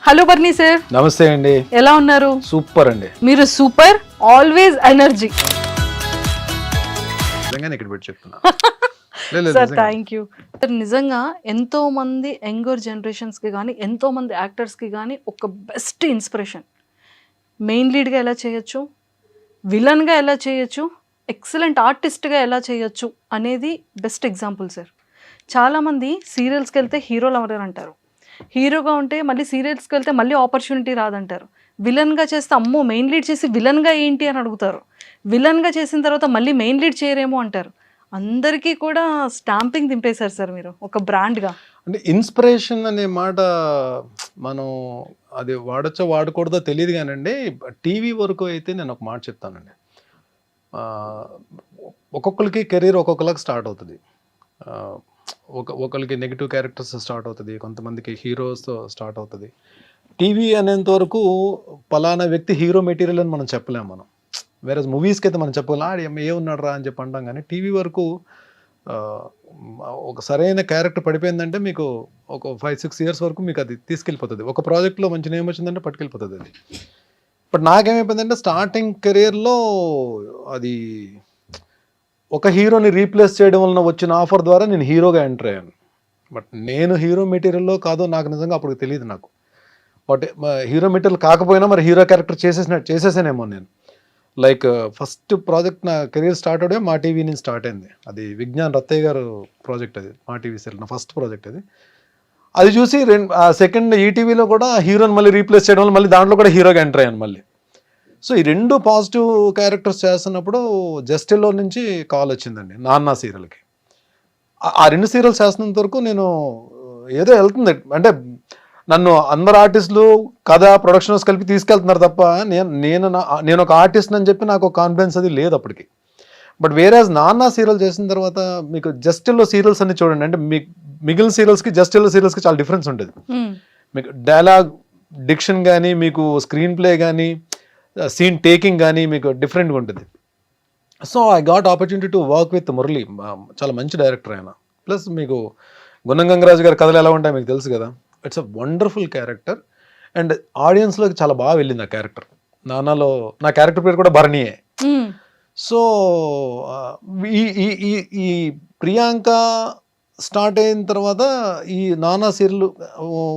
Hello బర్నీ sir, నమస్తే అండి. ఎలా ఉన్నారు? సూపర్ అండి. మీరు సూపర్, ఆల్వేస్ ఎనర్జీ. నిజంగానే ఇక్కడ పెట్టి చెప్తున్నా. Sir thank you sir. నిజంగా ఎంతో మంది యంగర్ జనరేషన్స్కి కానీ ఎంతో మంది యాక్టర్స్కి కానీ ఒక బెస్ట్ ఇన్స్పిరేషన్. మెయిన్ లీడ్గా ఎలా చేయొచ్చు, విలన్గా ఎలా చేయొచ్చు, ఎక్సలెంట్ ఆర్టిస్ట్గా ఎలా చేయొచ్చు అనేది బెస్ట్ ఎగ్జాంపుల్ సార్. చాలామంది సీరియల్స్కి వెళ్తే హీరోలు ఎవరు అంటారు, హీరోగా ఉంటే మళ్ళీ సీరియల్స్కి వెళ్తే మళ్ళీ ఆపర్చునిటీ రాదంటారు. విలన్గా చేస్తే అమ్మో మెయిన్ లీడ్ చేసి విలన్గా ఏంటి అని అడుగుతారు. విలన్గా చేసిన తర్వాత మళ్ళీ మెయిన్ లీడ్ చేయరేమో అంటారు. అందరికీ కూడా స్టాంపింగ్ దింపేశారు సార్ మీరు ఒక బ్రాండ్గా. అంటే ఇన్స్పిరేషన్ అనే మాట మనం అది వాడచ్చో వాడకూడదో తెలియదు కానండి. టీవీ వరకు అయితే నేను ఒక మాట చెప్తానండి. ఒక్కొక్కరికి కెరీర్ ఒక్కొక్కరికి స్టార్ట్ అవుతుంది. ఒకరికి నెగిటివ్ క్యారెక్టర్స్ స్టార్ట్ అవుతుంది, కొంతమందికి హీరోస్తో స్టార్ట్ అవుతుంది. టీవీ అనేంత వరకు పలానా వ్యక్తి హీరో మెటీరియల్ అని మనం చెప్పలేము. మనం వేరే మూవీస్కి అయితే మనం చెప్పగలం ఏ ఉన్నాడు రా అని చెప్పి అంటాం. కానీ టీవీ వరకు ఒక సరైన క్యారెక్టర్ పడిపోయిందంటే మీకు ఒక 5-6 ఇయర్స్ వరకు మీకు అది తీసుకెళ్ళిపోతుంది. ఒక ప్రాజెక్ట్లో మంచి నేమ్ వచ్చిందంటే పట్టుకెళ్ళిపోతుంది అది. బట్ నాకేమైపోయిందంటే స్టార్టింగ్ కెరీర్లో అది ఒక హీరోని రీప్లేస్ చేయడం వలన వచ్చిన ఆఫర్ ద్వారా నేను హీరోగా ఎంటర్ అయ్యాను. బట్ నేను హీరో మెటీరియల్లో కాదో నాకు నిజంగా అప్పుడు తెలియదు నాకు. బట్ హీరో మెటీరియల్ కాకపోయినా మరి హీరో క్యారెక్టర్ చేసేసానేమో నేను. లైక్ ఫస్ట్ ప్రాజెక్ట్ నా కెరీర్ స్టార్ట్ అవడే మా టీవీ నుంచి స్టార్ట్ అయింది. అది విజ్ఞాన్ రత్తయ్య గారు ప్రాజెక్ట్, అది మా టీవీ సీరియల్ నా ఫస్ట్ ప్రాజెక్ట్. అది చూసి సెకండ్ ఈటీవీలో కూడా హీరోని మళ్ళీ రీప్లేస్ చేయడం వల్ల మళ్ళీ దాంట్లో కూడా హీరోగా ఎంటర్ అయ్యాను మళ్ళీ. సో ఈ 2 పాజిటివ్ క్యారెక్టర్స్ చేస్తున్నప్పుడు జస్టిల్లో నుంచి కాల్ వచ్చిందండి నాన్న సీరియల్కి. ఆ 2 సీరియల్స్ చేస్తున్నంత వరకు నేను ఏదో వెళ్తుంది అంటే నన్ను అందరు ఆర్టిస్టులు కథ ప్రొడక్షన్స్ కలిపి తీసుకెళ్తున్నారు తప్ప నేను ఒక ఆర్టిస్ట్ అని చెప్పి నాకు ఒక కాన్ఫిడెన్స్ అది లేదు అప్పటికి. బట్ వేరేజ్ నాన్న సీరియల్ చేసిన తర్వాత మీకు జస్టిల్లో సీరియల్స్ అన్ని చూడండి, అంటే మిగిలిన సీరియల్స్కి జస్టిల్లో సీరియల్స్కి చాలా డిఫరెన్స్ ఉంటుంది. మీకు డైలాగ్ డిక్షన్ కానీ, మీకు స్క్రీన్ ప్లే కానీ, సీన్ టేకింగ్ కానీ మీకు డిఫరెంట్గా ఉంటుంది. So I got opportunity to work with Murali, చాలా మంచి డైరెక్టర్ ఆయన. ప్లస్ మీకు గున్నం గంగరాజు గారి కథలు ఎలా ఉంటాయి మీకు తెలుసు కదా. It's a wonderful character and ఆడియన్స్లోకి చాలా బాగా వెళ్ళింది ఆ క్యారెక్టర్. నాన్నలో నా క్యారెక్టర్ పేరు కూడా భరణియే. సో ఈ ప్రియాంక స్టార్ట్ అయిన తర్వాత ఈ నానా సీరియల్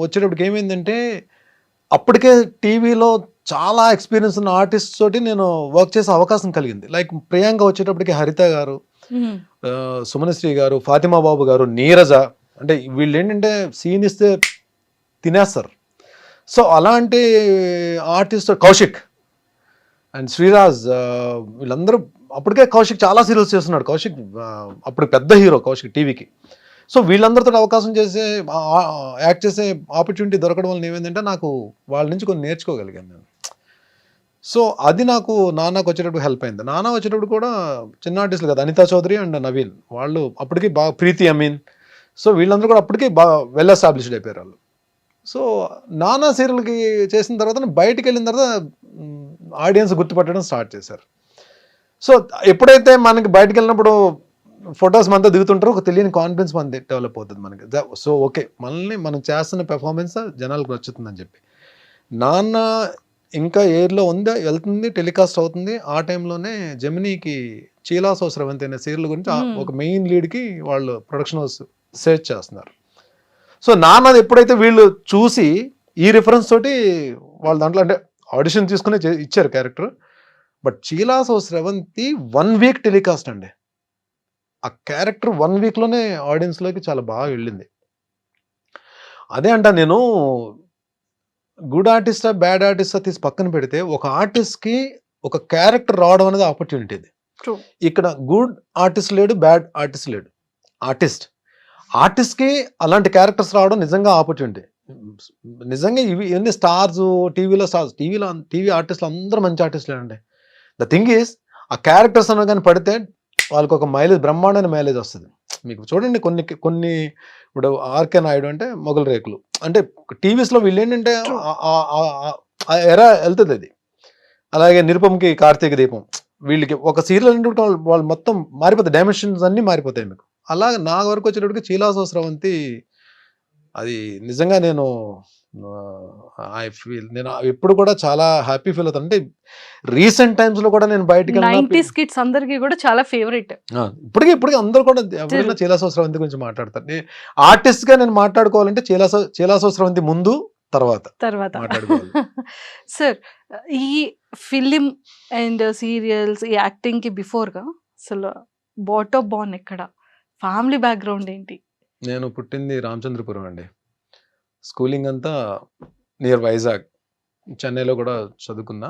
వచ్చేటప్పటికి ఏమైందంటే అప్పటికే టీవీలో చాలా ఎక్స్పీరియన్స్ ఉన్న ఆర్టిస్ట్ తోటి నేను వర్క్ చేసే అవకాశం కలిగింది. లైక్ ప్రియాంక వచ్చేటప్పటికి హరిత గారు, సుమనశ్రీ గారు, ఫాతిమా బాబు గారు, నీరజ, అంటే వీళ్ళు ఏంటంటే సీన్ ఇస్తే తినేస్తారు. సో అలాంటి ఆర్టిస్ట్ కౌశిక్ అండ్ శ్రీరాజ్, వీళ్ళందరూ అప్పటికే కౌశిక్ చాలా సీరియల్స్ చేస్తున్నాడు. కౌశిక్ అప్పుడు పెద్ద హీరో కౌశిక్ టీవీకి. సో వీళ్ళందరితో అవకాశం చేసే యాక్ట్ చేసే ఆపర్చునిటీ దొరకడం వల్ల ఏమైందంటే నాకు వాళ్ళ నుంచి కొన్ని నేర్చుకోగలిగాను నేను. సో అది నాకు నాన్నకు వచ్చేటప్పుడు హెల్ప్ అయింది. నాన్న వచ్చేటప్పుడు కూడా చిన్న ఆర్టిస్టులు కదా, అనితా చౌదరి అండ్ నవీన్, వాళ్ళు అప్పటికి బాగా, ప్రీతి అమీన్, సో వీళ్ళందరూ కూడా అప్పటికి బాగా వెల్ ఎస్టాబ్లిష్డ్ అయిపోయారు వాళ్ళు. సో నానా సీరియల్కి చేసిన తర్వాత బయటికి వెళ్ళిన తర్వాత ఆడియన్స్ గుర్తుపట్టడం స్టార్ట్ చేశారు. సో ఎప్పుడైతే మనకి బయటకు వెళ్ళినప్పుడు ఫొటోస్ మనతో దిగుతుంటారో ఒక తెలియని కాన్ఫిడెన్స్ మన డెవలప్ అవుతుంది మనకి. సో ఓకే, మనల్ని మనం చేస్తున్న పెర్ఫార్మెన్స్ జనాలకు నచ్చుతుందని చెప్పి నాన్న ఇంకా ఎయిర్లో ఉంది, వెళ్తుంది, టెలికాస్ట్ అవుతుంది. ఆ టైంలోనే జెమినీకి చీలాసో స్రవంతి అనే సీరియల్ గురించి ఒక మెయిన్ లీడ్కి వాళ్ళు ప్రొడక్షన్ హౌస్ సెర్చ్ చేస్తున్నారు. సో నాన్నది ఎప్పుడైతే వీళ్ళు చూసి ఈ రిఫరెన్స్ తోటి వాళ్ళ దాంట్లో అంటే ఆడిషన్ తీసుకుని ఇచ్చారు character. But చీలాసో Sravanthi 1 week telecast అండి. ఆ క్యారెక్టర్ 1 వీక్లోనే ఆడియన్స్లోకి చాలా బాగా వెళ్ళింది. అదే అంట నేను గుడ్ ఆర్టిస్టా బ్యాడ్ ఆర్టిస్టా తీసి పక్కన పెడితే ఒక ఆర్టిస్ట్కి ఒక క్యారెక్టర్ రావడం అనేది ఆపర్చునిటీ. ఇది ఇక్కడ గుడ్ ఆర్టిస్ట్ లేడు, బ్యాడ్ ఆర్టిస్ట్ లేడు. ఆర్టిస్ట్కి అలాంటి క్యారెక్టర్స్ రావడం నిజంగా ఆపర్చునిటీ. నిజంగా ఇవన్నీ స్టార్స్, టీవీ ఆర్టిస్టులు అందరూ మంచి ఆర్టిస్టులే అండి. ద థింగ్ ఈస్ ఆ క్యారెక్టర్స్ అన్న కానీ పడితే వాళ్ళకి ఒక మైలేజ్, బ్రహ్మాండమైన మైలేజ్ వస్తుంది. మీకు చూడండి కొన్ని ఇప్పుడు ఆర్కే నాయుడు అంటే మొగల్ రేకులు, అంటే టీవీస్లో వీళ్ళు ఏంటంటే ఎరా వెళ్తుంది అది. అలాగే నిరుపంకి కార్తీక దీపం, వీళ్ళకి ఒక సీరియల్ అంటే వాళ్ళు మొత్తం మారిపోతాయి, డైమెన్షన్స్ అన్నీ మారిపోతాయి మీకు. అలాగే నా వరకు వచ్చేటప్పటికి చీలాసో స్రవంతి అది నిజంగా నేను ఐ ఫీల్ నేను ఎప్పుడు కూడా చాలా హ్యాపీ ఫీల్ అవుతాను. అంటే రీసెంట్ టైమ్స్ లో కూడా నేను బయటికి 90s కిడ్స్ అందరికి కూడా చాలా ఫేవరెట్. ఇప్పటికీ అందరూ కూడా ఎవరైనా చైలాసో స్రవంతి గురించి మాట్లాడతారు. ఆర్టిస్ట్ గా నేను మాట్లాడుకోవాలంటే చైలాసో స్రవంతి ముందు తర్వాత మాట్లాడుకోవాలి. సార్, ఈ ఫిలిం అండ్ సీరియల్స్ ఈ యాక్టింగ్ కి బిఫోర్ గా అసలు బాటమ్ బాన్ ఎక్కడ, ఫ్యామిలీ బ్యాక్గ్రౌండ్ ఏంటి? నేను పుట్టింది రామచంద్రపురం అండి. స్కూలింగ్ అంతా నియర్ వైజాగ్, చెన్నైలో కూడా చదువుకున్నా.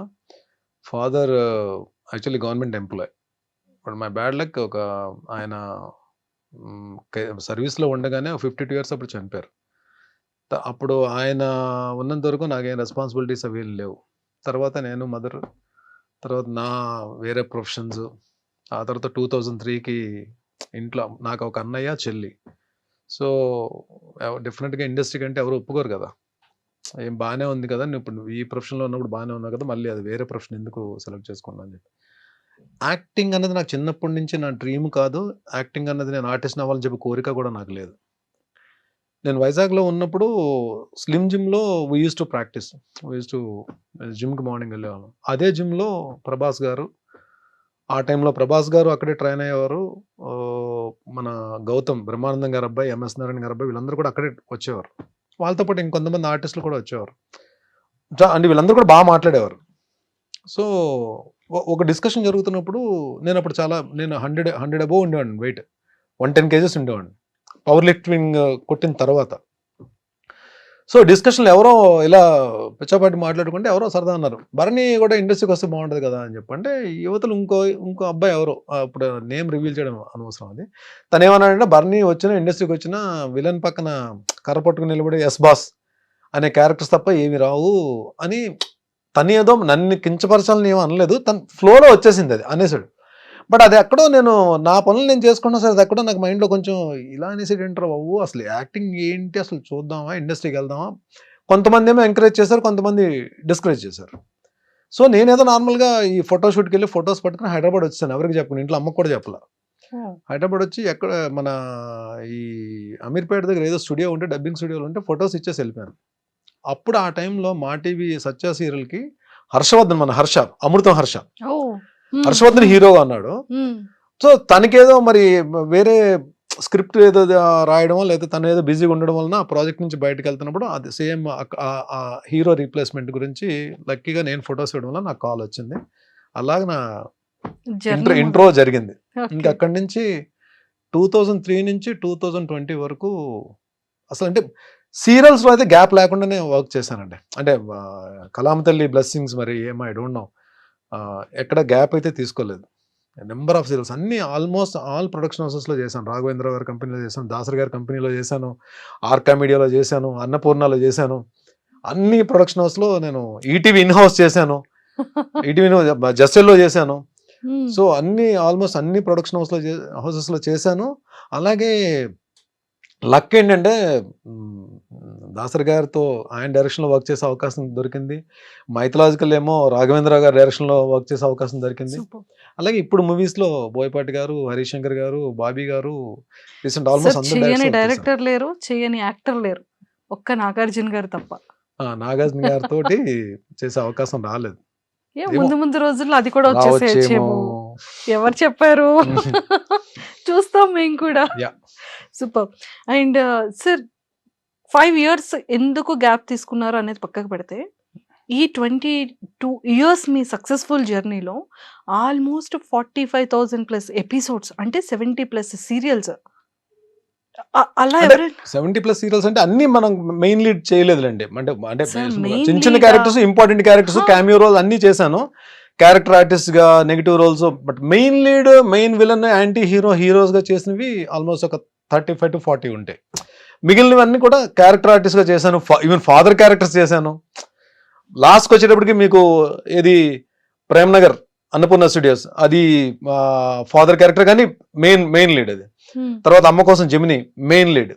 Father actually government employee, but my bad luck ఒక ఆయన సర్వీస్లో ఉండగానే 52 ఇయర్స్ అప్పుడు చనిపోయారు. అప్పుడు ఆయన ఉన్నంత వరకు నాకేం రెస్పాన్సిబిలిటీస్ అవి లేవు. తర్వాత నేను మదర్, తర్వాత నా వేరే ప్రొఫెషన్స్. ఆ తర్వాత 2003కి ఇంట్లో నాకు ఒక అన్నయ్య చెల్లి. సో డెఫినెట్గా ఇండస్ట్రీ కంటే ఎవరు ఒప్పుకోరు కదా, ఏం బాగానే ఉంది కదా నువ్వు ఈ ప్రొఫెషన్లో ఉన్నప్పుడు బాగానే ఉన్నావు కదా, మళ్ళీ అది వేరే ప్రొఫెషన్ ఎందుకు సెలెక్ట్ చేసుకున్నాను అని చెప్పి. యాక్టింగ్ అన్నది నాకు చిన్నప్పటి నుంచి నా డ్రీమ్ కాదు. యాక్టింగ్ అన్నది నేను ఆర్టిస్ట్ అవ్వాలని చెప్పి కోరిక కూడా నాకు లేదు. నేను వైజాగ్లో ఉన్నప్పుడు స్లిమ్ జిమ్లో వీ యూస్ టు ప్రాక్టీస్, జిమ్కి మార్నింగ్ వెళ్ళేవాళ్ళం. అదే జిమ్లో ప్రభాస్ గారు, ఆ టైంలో ప్రభాస్ గారు అక్కడే ట్రైన్ అయ్యేవారు. మన గౌతమ్ బ్రహ్మానందం గారు అబ్బాయి, ఎంఎస్ నారాయణ గారు అబ్బాయి, వీళ్ళందరూ కూడా అక్కడే వచ్చేవారు. వాళ్ళతో పాటు ఇంకొంతమంది ఆర్టిస్టులు కూడా వచ్చేవారు. అంటే వీళ్ళందరూ కూడా బాగా మాట్లాడేవారు. సో ఒక డిస్కషన్ జరుగుతున్నప్పుడు నేను 100 అబోవ్ ఉండేవాడిని, వెయిట్ 110 kgs ఉండేవాడిని పవర్ లిఫ్టింగ్ కొట్టిన తర్వాత. సో డిస్కషన్లో ఎవరో ఇలా పిచ్చపాటి మాట్లాడుకుంటే ఎవరో సరదా అన్నారు, భరణి కూడా ఇండస్ట్రీకి వస్తే బాగుంటుంది కదా అని చెప్పి. అంటే యువతలు ఇంకో అబ్బాయి ఎవరో, అప్పుడు నేమ్ రివీల్ చేయడం అనవసరం, అది తను ఏమన్నాడంటే, భరణి వచ్చిన ఇండస్ట్రీకి వచ్చిన విలన్ పక్కన కర్ర పట్టుకుని నిలబడి ఎస్ బాస్ అనే క్యారెక్టర్స్ తప్ప ఏమి రావు అని. తను ఏదో నన్ను కించపరచాలని ఏమో అనలేదు, తన ఫ్లోలో వచ్చేసింది అది అనేసాడు. బట్ అది ఎక్కడో నేను నా పనులు నేను చేసుకున్నా సరే, అది ఎక్కడో నాకు మైండ్లో కొంచెం ఇలా అనేసాడు ఏంటారు బాబు, అసలు యాక్టింగ్ ఏంటి, అసలు చూద్దామా, ఇండస్ట్రీకి వెళ్దామా. కొంతమంది ఏమో ఎంకరేజ్ చేశారు, కొంతమంది డిస్కరేజ్ చేశారు. సో నేనేదో నార్మల్గా ఈ ఫోటోషూట్కి వెళ్ళి ఫొటోస్ పట్టుకుని హైదరాబాద్ వచ్చాను, ఎవరికి చెప్పను, ఇంట్లో అమ్మకు కూడా చెప్పలా. హైదరాబాద్ వచ్చి ఎక్కడ మన ఈ అమీర్పేట దగ్గర ఏదో స్టూడియో ఉంటే, డబ్బింగ్ స్టూడియోలో ఉంటే ఫొటోస్ ఇచ్చేసి వెళ్ళిపోయాను. అప్పుడు ఆ టైంలో మా టీవీ సత్య సీరియల్కి హర్షవర్ధన్, మన అమృతం హర్షవర్ధన్ హీరోగా అన్నాడు. సో తనకేదో మరి వేరే స్క్రిప్ట్ ఏదో రాయడమో లేదా తను ఏదో బిజీగా ఉండడం వలన ఆ ప్రాజెక్ట్ నుంచి బయటకు వెళ్తున్నప్పుడు అది సేమ్ ఆ హీరో రీప్లేస్మెంట్ గురించి లక్కీగా నేను ఫొటోస్ ఇవ్వడం వల్ల నాకు కాల్ వచ్చింది. అలాగే నా ఇంట్రో జరిగింది. ఇంకా అక్కడి నుంచి 2003 నుంచి 2020 వరకు అసలు అంటే సీరియల్స్లో అయితే గ్యాప్ లేకుండానే వర్క్ చేశానండి. అంటే కలాం తల్లి బ్లెస్సింగ్స్ మరి ఏమో ఐ డోంట్ నో, ఎక్కడ గ్యాప్ అయితే తీసుకోలేదు. నెంబర్ ఆఫ్ సీరియల్స్ అన్ని ఆల్మోస్ట్ ఆల్ ప్రొడక్షన్ హౌసెస్లో చేశాను. రాఘవేంద్ర గారి కంపెనీలో చేశాను, దాసరి గారి కంపెనీలో చేశాను, ఆర్కా మీడియాలో చేశాను, అన్నపూర్ణలో చేశాను. అన్ని ప్రొడక్షన్ హౌస్లో నేను ఈటీవీ ఇన్ హౌస్ చేశాను, ఈటీవీ జస్టెల్లో చేశాను. సో ఆల్మోస్ట్ అన్ని ప్రొడక్షన్ హౌసెస్లో చేశాను. అలాగే లక్ ఏంటంటే దాసరి గారితో ఆయన డైరెక్షన్లో వర్క్ చేసే అవకాశం దొరికింది. మైథలాజికల్ ఏమో రాఘవేంద్ర గారి డైరెక్షన్లో వర్క్ చేసే అవకాశం దొరికింది. అలాగే ఇప్పుడు మూవీస్లో బోయపాటి గారు, హరీష్ శంకర్ గారు, బాబీ గారు, రీసెంట్ ఆల్మోస్ట్ చేయని డైరెక్టర్ లేరు, చేయని యాక్టర్ లేరు, ఒక్క నాగార్జున గారు తప్ప. నాగార్జున గారితో చేసే అవకాశం రాలేదు. ముందు రోజుల్లో అది కూడా వచ్చేసేమో, ఎవరు చెప్పారు, చూస్తాం మేము కూడా. సూపర్. అండ్ సార్ 5 years ఎందుకు గ్యాప్ తీసుకున్నారు అనేది పక్కకు పెడితే, ఈ 22 years మీ సక్సెస్ఫుల్ జర్నీలో ఆల్మోస్ట్ 45,000+ ఎపిసోడ్స్, అంటే 70+ సీరియల్స్. అలా 70+ సీరియల్స్ అంటే అన్ని మనం మెయిన్ లీడ్ చేయలేదులేండి. అంటే చిన్న characters, important characters, cameo role అన్ని చేశాను, క్యారెక్టర్ ఆర్టిస్ట్ గా, negative roles. But main lead, main villain, anti heroes గా చేసినవి ఆల్మోస్ట్ ఒక 35 to 40 ఉంటాయి. మిగిలినవన్నీ కూడా క్యారెక్టర్ ఆర్టిస్ట్ గా చేశాను. ఈవెన్ ఫాదర్ క్యారెక్టర్స్ చేశాను. లాస్ట్కి వచ్చేటప్పటికి మీకు ఏది ప్రేమ్నగర్ అన్నపూర్ణ స్టూడియోస్, అది ఫాదర్ క్యారెక్టర్ కానీ మెయిన్ లీడ్ అది. తర్వాత అమ్మ కోసం జెమిని మెయిన్ లీడ్,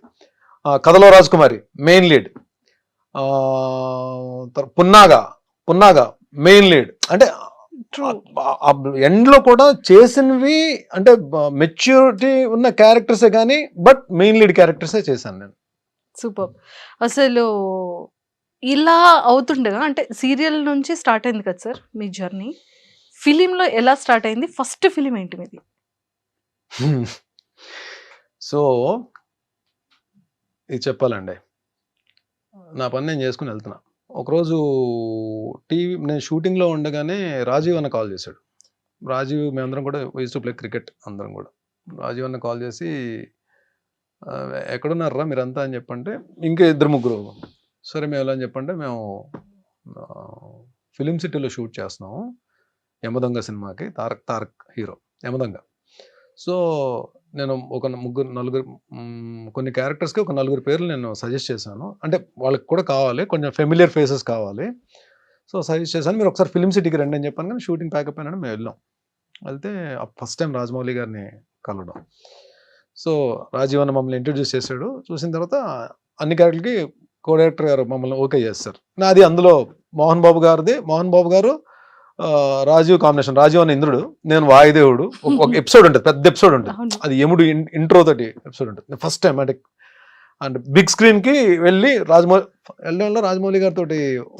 కథలో Rajakumari main lead, Punnaga main lead. అంటే ఎండ్లో కూడా చేసినవి అంటే మెచ్యూరిటీ ఉన్న క్యారెక్టర్సే కానీ, బట్ మెయిన్ లీడ్ క్యారెక్టర్సే చేశాను నేను. సూపర్. అసలు ఇలా అవుతుండగా అంటే సీరియల్ నుంచి స్టార్ట్ అయింది కదా సార్ మీ జర్నీ. ఫిలింలో ఎలా స్టార్ట్ అయింది? ఫస్ట్ ఫిలిం ఏంటి మీది? సో ఇది చెప్పాలండి, నా పని నేను చేసుకుని వెళ్తున్నా. ఒకరోజు నేను షూటింగ్లో ఉండగానే రాజీవ్ అన్న కాల్ చేశాడు. రాజీవ్ మేమందరం కూడా యూస్ టు ప్లే క్రికెట్ అందరం కూడా. రాజీవ్ అన్న కాల్ చేసి ఎక్కడున్నారా మీరంతా అని చెప్పంటే, ఇంకా 2-3 సరే మేము ఎలా అని చెప్పంటే, మేము ఫిలిం సిటీలో షూట్ చేస్తున్నాము యమదొంగ సినిమాకి, తారక్ హీరో యమదొంగ. సో నేను ఒక 4 కొన్ని క్యారెక్టర్స్కి ఒక 4 పేర్లు నేను సజెస్ట్ చేశాను. అంటే వాళ్ళకి కూడా కావాలి, కొంచెం ఫెమిలియర్ ఫేసెస్ కావాలి. సో సజెస్ట్ చేశాను, మీరు ఒకసారి ఫిలిం సిటీకి రండి అని చెప్పాను. కానీ షూటింగ్ ప్యాకప్ అయినా మేము వెళ్ళాం. వెళ్తే ఫస్ట్ టైం రాజమౌళి గారిని కలవడం. సో రాజీవ్ అన్న మమ్మల్ని ఇంట్రడ్యూస్ చేశాడు. చూసిన తర్వాత అన్ని క్యారెక్టర్లకి కో డైరెక్టర్ గారు మమ్మల్ని ఓకే చేస్తారు. నాది అందులో మోహన్ బాబు గారు రాజీవ్ కాంబినేషన్. రాజీవ్ అన్న ఇంద్రుడు, నేను వాయుదేవుడు. ఒక ఎపిసోడ్ ఉంటుంది, పెద్ద ఎపిసోడ్ ఉంటుంది, అది యముడు ఇంట్రో తోటి ఎపిసోడ్ ఉంటుంది. ఫస్ట్ టైం అంటే బిగ్ స్క్రీన్ కి వెళ్ళి రాజమౌళి గారితో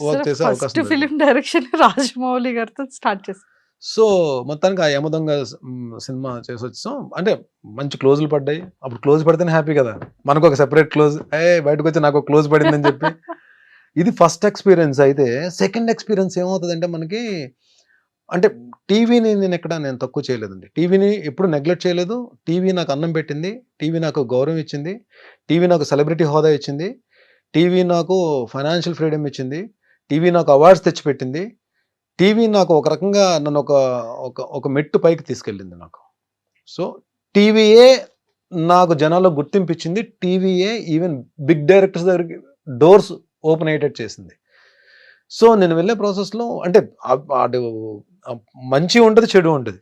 వర్క్ చేసే అవకాశం. ఫిలిం డైరెక్షన్ రాజమౌళి గారితో స్టార్ట్ చేశారు. సో మొత్తానికి ఆ యమదొంగ సినిమా చేసి వచ్చాం. అంటే మంచి క్లోజులు పడ్డాయి. అప్పుడు క్లోజ్ పడితేనే హ్యాపీ కదా, మనకు ఒక సెపరేట్ క్లోజ్, బయటకు వచ్చి నాకు ఒక క్లోజ్ పడిందని చెప్పి. ఇది ఫస్ట్ ఎక్స్పీరియన్స్. అయితే సెకండ్ ఎక్స్పీరియన్స్ ఏమవుతుందంటే మనకి, అంటే టీవీని నేను తక్కువ చేయలేదండి. టీవీని ఎప్పుడు నెగ్లెక్ట్ చేయలేదు. టీవీ నాకు అన్నం పెట్టింది, టీవీ నాకు గౌరవం ఇచ్చింది, టీవీ నాకు సెలబ్రిటీ హోదా ఇచ్చింది, టీవీ నాకు ఫైనాన్షియల్ ఫ్రీడమ్ ఇచ్చింది, టీవీ నాకు అవార్డ్స్ తెచ్చిపెట్టింది, టీవీ నాకు ఒక రకంగా నన్ను ఒక మెట్టు పైకి తీసుకెళ్ళింది నాకు. సో టీవీయే నాకు జనాల్లో గుర్తింపు ఇచ్చింది, టీవీయే ఈవెన్ బిగ్ డైరెక్టర్స్ దగ్గరికి డోర్స్ ఓపెన్ అయ్యేటట్టు చేసింది. సో నేను వెళ్ళే ప్రాసెస్లో అంటే అటు మంచి ఉంటుంది, చెడు ఉంటుంది.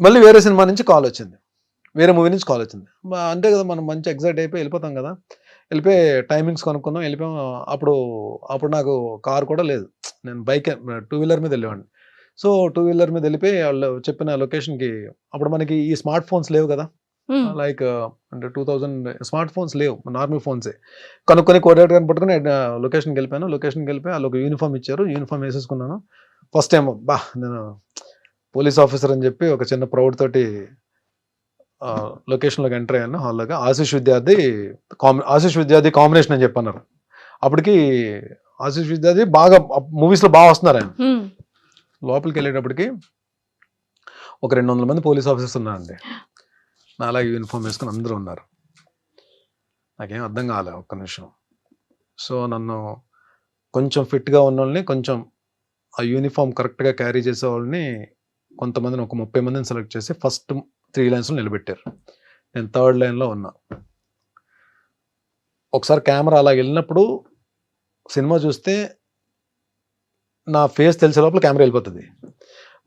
మళ్ళీ వేరే సినిమా నుంచి కాల్ వచ్చింది, వేరే మూవీ నుంచి కాల్ వచ్చింది. అంతే కదా, మనం మంచి ఎగ్జైట్ అయిపోయి వెళ్ళిపోతాం కదా. వెళ్ళిపోయి టైమింగ్స్ కొనుక్కున్నాం, వెళ్ళిపోయాం. అప్పుడు నాకు కార్ కూడా లేదు, నేను బైక్ 2 వీలర్ మీద వెళ్ళేవాడిని. సో 2 వీలర్ మీద వెళ్ళిపోయి వాళ్ళు చెప్పిన లొకేషన్కి, అప్పుడు మనకి ఈ స్మార్ట్ ఫోన్స్ లేవు కదా, లైక్ అంటే 2000 స్మార్ట్ ఫోన్స్ లేవు, నార్మల్ ఫోన్సే. కనుక్కొని కోఆర్డినేటర్ పట్టుకుని లొకేషన్కి వెళ్ళిపోయాను. లొకేషన్కి వెళ్ళిపోయి వాళ్ళు ఒక యూనిఫామ్ ఇచ్చారు, యూనిఫామ్ వేసేసుకున్నాను. ఫస్ట్ టైం నేను పోలీస్ ఆఫీసర్ అని చెప్పి ఒక చిన్న ప్రౌడ్ తోటి లొకేషన్లోకి ఎంటర్ అయ్యాను. హాల్లోగా ఆశీష్ విద్యార్థి కాంబినేషన్ అని చెప్పన్నారు. అప్పటికి ఆశీష్ విద్యార్థి బాగా మూవీస్లో బాగా వస్తున్నారు ఆయన. లోపలికి వెళ్ళేటప్పటికి ఒక 200 మంది పోలీస్ ఆఫీసర్స్ ఉన్నారండి. నా అలాగే యూనిఫామ్ వేసుకుని అందరూ ఉన్నారు. నాకేం అర్థం కాలే ఒక్క నిమిషం. సో నన్ను కొంచెం ఫిట్గా ఉన్న వాళ్ళని, కొంచెం ఆ యూనిఫామ్ కరెక్ట్గా క్యారీ చేసే వాళ్ళని కొంతమందిని, ఒక 30 మందిని సెలెక్ట్ చేసి ఫస్ట్ 3 లైన్స్లో నిలబెట్టారు. నేను 3rd లైన్లో ఉన్నా. ఒకసారి కెమెరా అలా వెళ్ళినప్పుడు సినిమా చూస్తే నా ఫేస్ తెలిసే లోపల కెమెరా వెళ్ళిపోతుంది.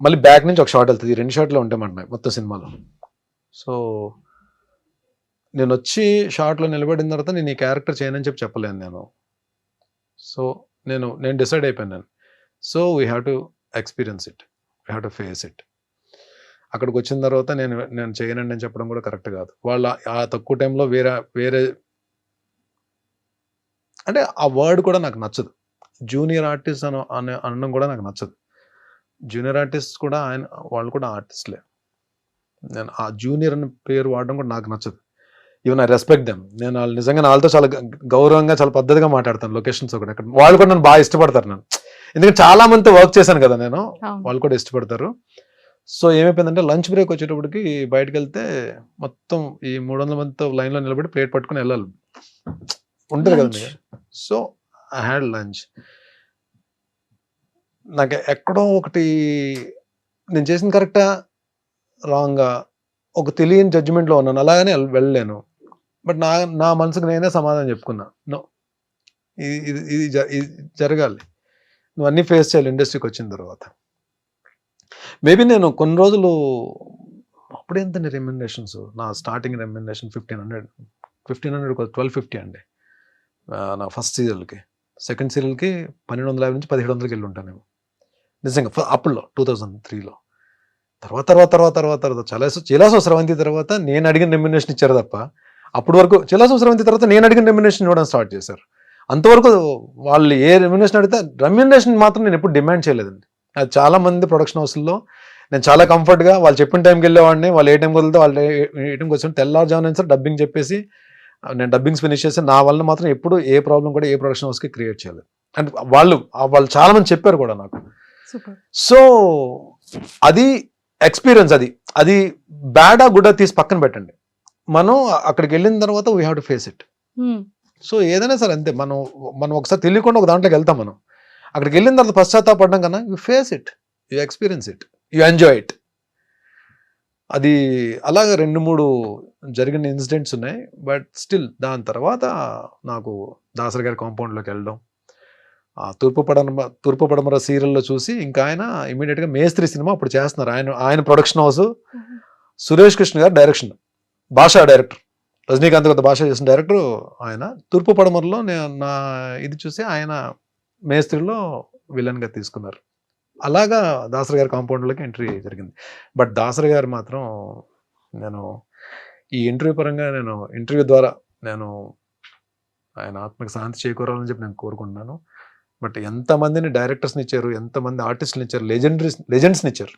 మళ్ళీ బ్యాక్ నుంచి ఒక షాట్ వెళ్తుంది. 2 షాట్లు ఉంటాయన్నమాట మొత్తం సినిమాలో. సో నేను వచ్చి షాట్లో నిలబడిన తర్వాత నేను ఈ క్యారెక్టర్ చేయనని చెప్పలేను నేను. సో నేను డిసైడ్ అయిపోయాను. So we have to experience it, we have to face it. అక్కడికి వచ్చిన తర్వాత నేను చేయనండి అని చెప్పడం కూడా కరెక్ట్ కాదు. వాళ్ళ ఆ తక్కువ టైంలో వేరే అంటే ఆ వర్డ్ కూడా నాకు నచ్చదు. జూనియర్ ఆర్టిస్ట్ అనడం కూడా నాకు నచ్చదు. జూనియర్ ఆర్టిస్ట్ కూడా వాళ్ళు కూడా ఆర్టిస్ట్లే. నేను ఆ జూనియర్ అనే పేరు వాడడం కూడా నాకు నచ్చదు. Even I respect them. నేను వాళ్ళు నిజంగా వాళ్ళతో చాలా గౌరవంగా, చాలా పద్ధతిగా మాట్లాడతాను. లొకేషన్స్ ఒకటి అక్కడ వాళ్ళు కూడా నన్ను బాగా ఇష్టపడతారు నన్ను, ఎందుకంటే చాలా మందితో వర్క్ చేశాను కదా నేను. వాళ్ళు కూడా ఇష్టపడతారు. సో ఏమైపోయిందంటే లంచ్ బ్రేక్ వచ్చేటప్పటికి బయటకు వెళ్తే మొత్తం ఈ 300 మందితో లైన్లో నిలబడి ప్లేట్ పట్టుకుని వెళ్ళాలి, ఉంటుంది కదండి. So I had lunch. నాకు ఎక్కడో ఒకటి నేను చేసిన కరెక్టా రాంగా ఒక తెలియని జడ్జిమెంట్లో ఉన్నాను. అలాగనే వెళ్ళలేను. బట్ నా మనసుకు నేనే సమాధానం చెప్పుకున్నా, నో, ఇది జరగాలి, నువ్వు అన్నీ ఫేస్ చేయాలి ఇండస్ట్రీకి వచ్చిన తర్వాత. మేబీ నేను కొన్ని రోజులు అప్పుడు ఎంత రెమ్యునరేషన్స్, నా స్టార్టింగ్ రెమ్యునరేషన్ 1500 1250 అండి నా ఫస్ట్ సీరియల్కి. సెకండ్ సీరియల్కి 1250 నుంచి 1700కి వెళ్ళి ఉంటాను నిజంగా అప్పుడులో 2003లో. తర్వాత చిలాసో స్రవంతి తర్వాత నేను అడిగిన రెమ్యునరేషన్ ఇచ్చారు తప్ప, అప్పటి వరకు చిలాసో స్రవంతి తర్వాత నేను అడిగిన రెమ్యునరేషన్ ఇవ్వడం స్టార్ట్ చేశారు. అంతవరకు వాళ్ళు ఏ రెమ్యునరేషన్ అడిగితే రెమ్యునరేషన్ మాత్రం నేను ఎప్పుడు డిమాండ్ చేయలేదండి. అది చాలా మంది ప్రొడక్షన్ హౌస్లో నేను చాలా కంఫర్ట్గా వాళ్ళు చెప్పిన టైంకి వెళ్ళేవాడిని. వాళ్ళు ఏ టైంకి వదిలితే వాళ్ళు ఏ టైంకి వచ్చి తెల్లారుజామున సార్ డబ్బింగ్ చెప్పేసి నేను డబ్బింగ్స్ ఫినిష్ చేసి నా వల్ల మాత్రం ఎప్పుడు ఏ ప్రాబ్లం కూడా ఏ ప్రొడక్షన్ హౌస్కి క్రియేట్ చేయలేదు. అండ్ వాళ్ళు చాలా మంది చెప్పారు కూడా నాకు. సో అది ఎక్స్పీరియన్స్. అది బ్యాడా గుడ్డా తీసి పక్కన పెట్టండి. మనం అక్కడికి వెళ్ళిన తర్వాత we have to face it. So ఏదైనా సరే అంతే, మనం ఒకసారి తెలియకుండా ఒక దాంట్లోకి వెళ్తాం. మనం అక్కడికి వెళ్ళిన తర్వాత పశ్చాత్తాపడడం కన్నా you face it, you experience it, you enjoy it. అది అలాగా 2-3 జరిగిన ఇన్సిడెంట్స్ ఉన్నాయి. బట్ స్టిల్ దాని తర్వాత నాకు దాసరి గారి కాంపౌండ్లోకి వెళ్ళడం, తూర్పు పడమర సీరియల్లో చూసి ఇంకా ఆయన ఇమీడియట్గా మేస్త్రి సినిమా అప్పుడు చేస్తున్నారు. ఆయన ప్రొడక్షన్ హౌస్, సురేష్ కృష్ణ గారు డైరెక్షన్, భాషా డైరెక్టర్, రజనీకాంత్ గారి భాష చేసిన డైరెక్టర్ ఆయన. తూర్పు పడమరలో నా ఇది చూసి ఆయన మేస్త్రిలో విలన్గా తీసుకున్నారు. అలాగా దాసరి గారి కాంపౌండ్లోకి ఎంట్రీ జరిగింది. బట్ దాసరి గారు మాత్రం నేను ఈ ఇంటర్వ్యూ పరంగా ఇంటర్వ్యూ ద్వారా ఆయన ఆత్మకి శాంతి చేకూరాలని చెప్పి నేను కోరుకుంటున్నాను. బట్ ఎంతమందిని డైరెక్టర్స్ని ఇచ్చారు, ఎంతమంది ఆర్టిస్టులు ఇచ్చారు, లెజెండ్స్ని ఇచ్చారు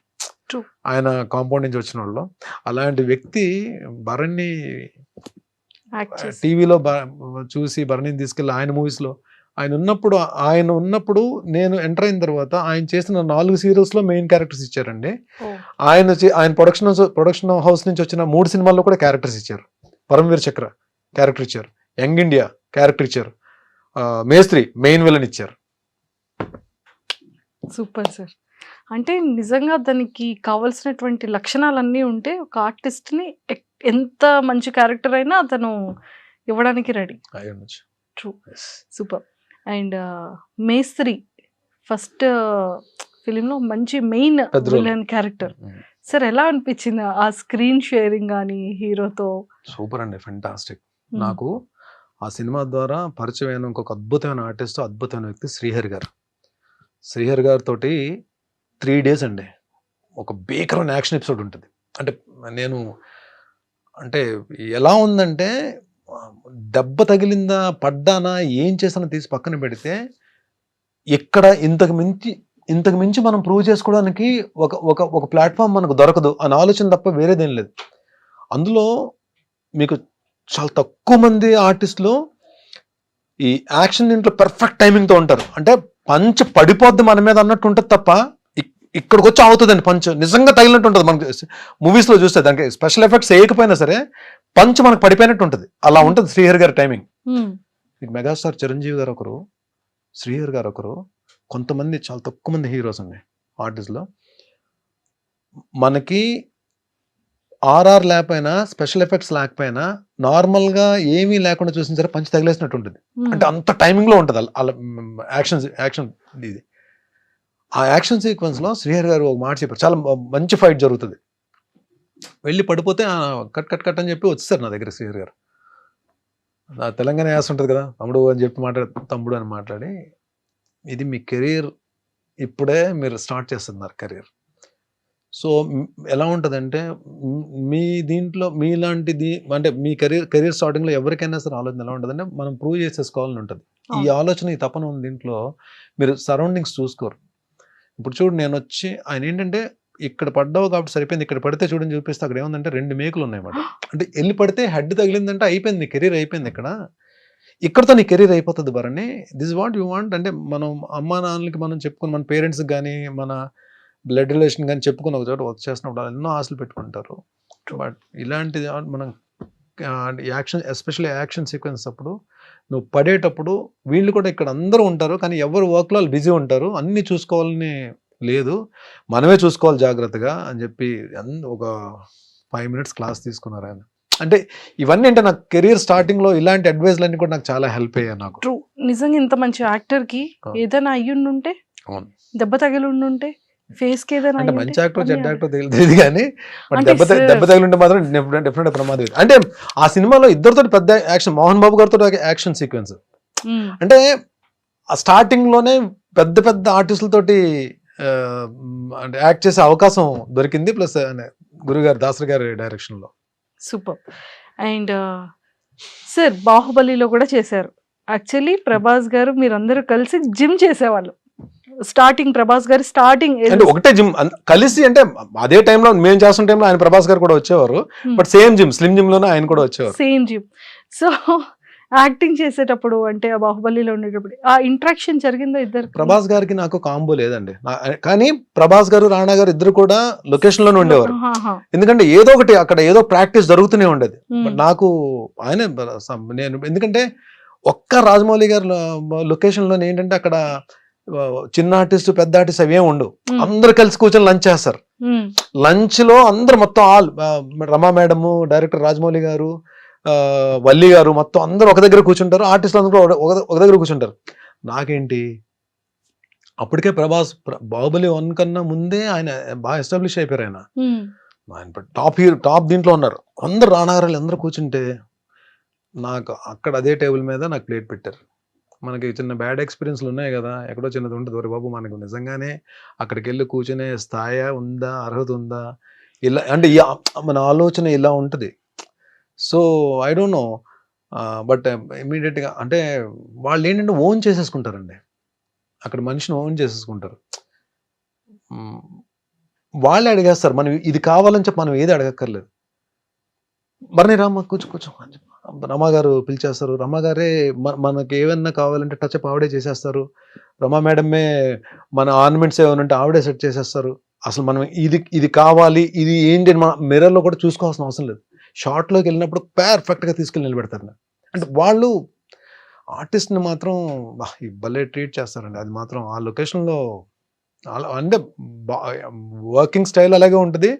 ఆయన కాంపౌండ్ నుంచి వచ్చిన వాళ్ళు. అలాంటి వ్యక్తి భరణి టీవీలో చూసి భరణిని తీసుకెళ్ళి ఆయన మూవీస్లో ఆయన ఉన్నప్పుడు నేను ఎంటర్ అయిన తర్వాత ఆయన చేసిన 4 సీరియల్స్లో మెయిన్ క్యారెక్టర్స్ ఇచ్చారండి. ఆయన ప్రొడక్షన్ హౌస్ నుంచి వచ్చిన 3 సినిమాల్లో కూడా క్యారెక్టర్స్ ఇచ్చారు. పరమవీర్ చక్ర క్యారెక్టర్ ఇచ్చారు, యంగ్ ఇండియా క్యారెక్టర్ ఇచ్చారు, మేస్త్రి మెయిన్ విలన్ ఇచ్చారు. Super sir. అంటే నిజంగా దానికి కావాల్సినటువంటి లక్షణాలన్నీ ఉంటే ఒక ఆర్టిస్ట్ని ఎంత మంచి క్యారెక్టర్ అయినా అతను ఇవ్వడానికి రెడీ. True, super. అండ్ మేస్త్రి ఫస్ట్ ఫిలింలో మంచి మెయిన్ విలన్ క్యారెక్టర్. సార్ ఎలా అనిపించింది ఆ స్క్రీన్ షేరింగ్ కానీ హీరోతో? సూపర్ అండి, ఫెంటాస్టిక్. నాకు ఆ సినిమా ద్వారా పరిచయమైన ఇంకొక అద్భుతమైన ఆర్టిస్ట్, అద్భుతమైన వ్యక్తి శ్రీహరి గారు. శ్రీహరి గారితో 3 days అండి ఒక భీకరమైన యాక్షన్ ఎపిసోడ్ ఉంటుంది. అంటే ఎలా ఉందంటే దెబ్బ తగిలిందా, పడ్డానా, ఏం చేసానో తీసి పక్కన పెడితే ఇక్కడ ఇంతకు మించి మనం ప్రూవ్ చేసుకోవడానికి ఒక ప్లాట్ఫామ్ మనకు దొరకదు అని ఆలోచన తప్ప వేరేదేం లేదు. అందులో మీకు చాలా తక్కువ మంది ఆర్టిస్టులు ఈ యాక్షన్ దీంట్లో పర్ఫెక్ట్ టైమింగ్తో ఉంటారు. అంటే పంచ్ పడిపోద్ది మన మీద అన్నట్టు ఉంటుంది తప్ప ఇక్కడికి వచ్చి అవుతుందండి పంచ్ నిజంగా తగిలినట్టు ఉంటుంది. మనకి మూవీస్లో చూస్తే దానికి స్పెషల్ ఎఫెక్ట్స్ వేయకపోయినా సరే పంచ్ మనకు పడిపోయినట్టు ఉంటుంది. అలా ఉంటుంది శ్రీహరి గారి టైమింగ్. మీకు మెగాస్టార్ చిరంజీవి గారు ఒకరు, శ్రీహరి గారు ఒకరు, కొంతమంది చాలా తక్కువ మంది హీరోస్ ఉన్నాయి ఆర్టిస్ట్లో. మనకి ఆర్ఆర్ లేకపోయినా, స్పెషల్ ఎఫెక్ట్స్ లేకపోయినా, నార్మల్గా ఏమీ లేకుండా చూసిన సరే పంచ్ తగిలేసినట్టు ఉంటుంది. అంటే అంత టైమింగ్లో ఉంటుంది అలా యాక్షన్ ఇది. ఆ యాక్షన్ సీక్వెన్స్లో శ్రీహరి గారు ఒక మాట చెప్పారు, చాలా మంచి ఫైట్ జరుగుతుంది, వెళ్ళి పడిపోతే కట్ అని చెప్పి వచ్చేసారు నా దగ్గర శ్రీహరి గారు. నా తెలంగాణ యాస ఉంటుంది కదా, తమ్ముడు అని చెప్పి తమ్ముడు అని మాట్లాడి, ఇది మీ కెరీర్, ఇప్పుడే మీరు స్టార్ట్ చేస్తున్నారు కెరీర్. సో ఎలా ఉంటుందంటే మీ దీంట్లో మీలాంటిది అంటే మీ కెరీర్ స్టార్టింగ్లో ఎవరికైనా సరే ఆలోచన ఎలా ఉంటుందంటే మనం ప్రూవ్ చేసేసుకోవాలని ఉంటుంది. ఈ ఆలోచన, ఈ తపన ఉంది దీంట్లో. మీరు సరౌండింగ్స్ చూసుకోరు. ఇప్పుడు చూడు, నేను వచ్చి ఆయన ఏంటంటే ఇక్కడ పడ్డావు కాబట్టి సరిపోయింది, ఇక్కడ పడితే చూడని చూపిస్తే అక్కడ ఏముందంటే 2 మేకులు ఉన్నాయన్నమాట. అంటే వెళ్ళి పడితే హెడ్ తగిలిందంటే అయిపోయింది, నీ కెరీర్ అయిపోయింది. ఇక్కడతో నీ కెరీర్ అయిపోతుంది Bharani. This what you want అంటే మనం అమ్మా నాన్నలకి మనం చెప్పుకుని, మన పేరెంట్స్కి కానీ, మన బ్లడ్ రిలేషన్ కానీ చెప్పుకుని ఒక చోట వర్క్ చేసినప్పుడు ఎన్నో ఆశలు పెట్టుకుంటారు. బట్ ఇలాంటిది మనం యాక్షన్, ఎస్పెషల్లీ యాక్షన్ సీక్వెన్స్ అప్పుడు నువ్వు పడేటప్పుడు వీళ్ళు కూడా ఇక్కడ అందరూ ఉంటారు, కానీ ఎవరు వర్క్లో వాళ్ళు బిజీ ఉంటారు, అన్నీ చూసుకోవాలని లేదు, మనమే చూసుకోవాలి జాగ్రత్తగా అని చెప్పి ఒక 5 minutes క్లాస్ తీసుకున్నారు ఆయన. అంటే ఇవన్నీ అంటే నాకు కెరీర్ స్టార్టింగ్లో ఇలాంటి అడ్వైజ్లన్నీ కూడా నాకు చాలా హెల్ప్ అయ్యాయి. నాకు ట్రూ, నిజంగా ఇంత మంచి యాక్టర్కి ఏదైనా అయ్యుండుంటే, దెబ్బ తగిలి ఉండుంటే, ఫేస్ కి ఏదైనా అంటే మంచి యాక్టర్ చెడ్డ యాక్టర్ తెలియదు కానీ దెబ్బ తగిలింటే మాత్రం డెఫినెట్ ప్రమాదం. అంటే ఆ సినిమాలో ఇద్దరితో పెద్ద యాక్షన్, మోహన్ బాబు గారితో యాక్షన్ సీక్వెన్స్. అంటే ఆ స్టార్టింగ్ లోనే పెద్ద ఆర్టిస్టులతోటి అంటే యాక్ట్ చేసే అవకాశం దొరికింది. ప్లస్ గురుగారు దాసరి గారి డైరెక్షన్ లో. సూపర్. అండ్ సార్ బాహుబలిలో కూడా చేశారు. యాక్చువల్లీ ప్రభాస్ గారు మీరందరూ కలిసి జిమ్ చేసేవాళ్ళు. స్టార్టింగ్ ప్రభాస్ గారు స్టార్టింగ్ అంటే ఒకటే జిమ్ కలిసి, అంటే అదే టైంలో మేము చేస్తున్న టైంలో ఆయన ప్రభాస్ గారు కూడా వచ్చేవారు, but same gym, slim gym లోనే ఆయన కూడా వచ్చేవారు. Same gym. సో యాక్టింగ్ చేసేటప్పుడు అంటే ఆ బాహుబలిలో ఉండేటప్పుడు ఆ ఇంట్రాక్షన్ జరిగిందో ఇద్దరు? ప్రభాస్ గారికి నాకు కాంబో లేదండి, కానీ ప్రభాస్ గారు రాణా గారు ఇద్దరు కూడా లొకేషన్ లోనే ఉండేవారు. ఎందుకంటే ఏదో ఒకటి అక్కడ ఏదో ప్రాక్టీస్ జరుగుతూనే ఉండేది. బట్ నాకు ఆయన నేను ఎందుకంటే ఒక్క రాజమౌళి గారు లొకేషన్ లోనే ఏంటంటే అక్కడ చిన్న ఆర్టిస్ట్ పెద్ద ఆర్టిస్ట్ అవి ఏమి ఉండవు, అందరు కలిసి కూర్చొని లంచ్ చేస్తారు. లంచ్ లో అందరు మొత్తం ఆల్ రమా మేడము, డైరెక్టర్ రాజమౌళి గారు, వల్లి గారు మొత్తం అందరూ ఒక దగ్గర కూర్చుంటారు, ఆర్టిస్టులు అందరూ ఒక దగ్గర కూర్చుంటారు. నాకేంటి అప్పటికే ప్రభాస్ బాహుబలి 1 కన్నా ముందే ఆయన బాగా ఎస్టాబ్లిష్ అయిపోయారు. ఆయన టాప్ దీంట్లో ఉన్నారు. అందరు రానాగారాలు అందరూ కూర్చుంటే నాకు అక్కడ అదే టేబుల్ మీద నాకు ప్లేట్ పెట్టారు. మనకి చిన్న బ్యాడ్ ఎక్స్పీరియన్స్లు ఉన్నాయి కదా, ఎక్కడో చిన్నది ఉంటుంది, ఒరే బాబు మనకు నిజంగానే అక్కడికి వెళ్ళి కూర్చునే స్థాయి ఉందా, అర్హత ఉందా, ఇలా అంటే మన ఆలోచన ఇలా ఉంటుంది. So I don't know, but ఇమీడియట్గా అంటే వాళ్ళు ఏంటంటే ఓన్ చేసేసుకుంటారండి, అక్కడ మనిషిని ఓన్ చేసేసుకుంటారు. వాళ్ళే అడిగేస్తారు, మనం ఇది కావాలని చెప్పి మనం ఏది అడగక్కర్లేదు. మరిని రామ్మ కూర్చో అని చెప్పి రమా గారు పిలిచేస్తారు. రమా గారే మనకి ఏమన్నా కావాలంటే టచ్ అప్ ఆవిడే చేసేస్తారు. రమా మేడమే మన ఆర్నమెంట్స్ ఏమైనా ఉంటే ఆవిడే సెట్ చేసేస్తారు. అసలు మనం ఇది కావాలి, ఇది ఏంటి మన మిర్రర్లో కూడా చూసుకోవాల్సిన అవసరం లేదు. షార్ట్లోకి వెళ్ళినప్పుడు పర్ఫెక్ట్గా తీసుకెళ్ళి నిలబెడతారు. అంటే వాళ్ళు ఆర్టిస్ట్ని మాత్రం భలే ట్రీట్ చేస్తారండి. అది మాత్రం ఆ లొకేషన్లో అంటే వర్కింగ్ స్టైల్ అలాగే ఉంటుంది,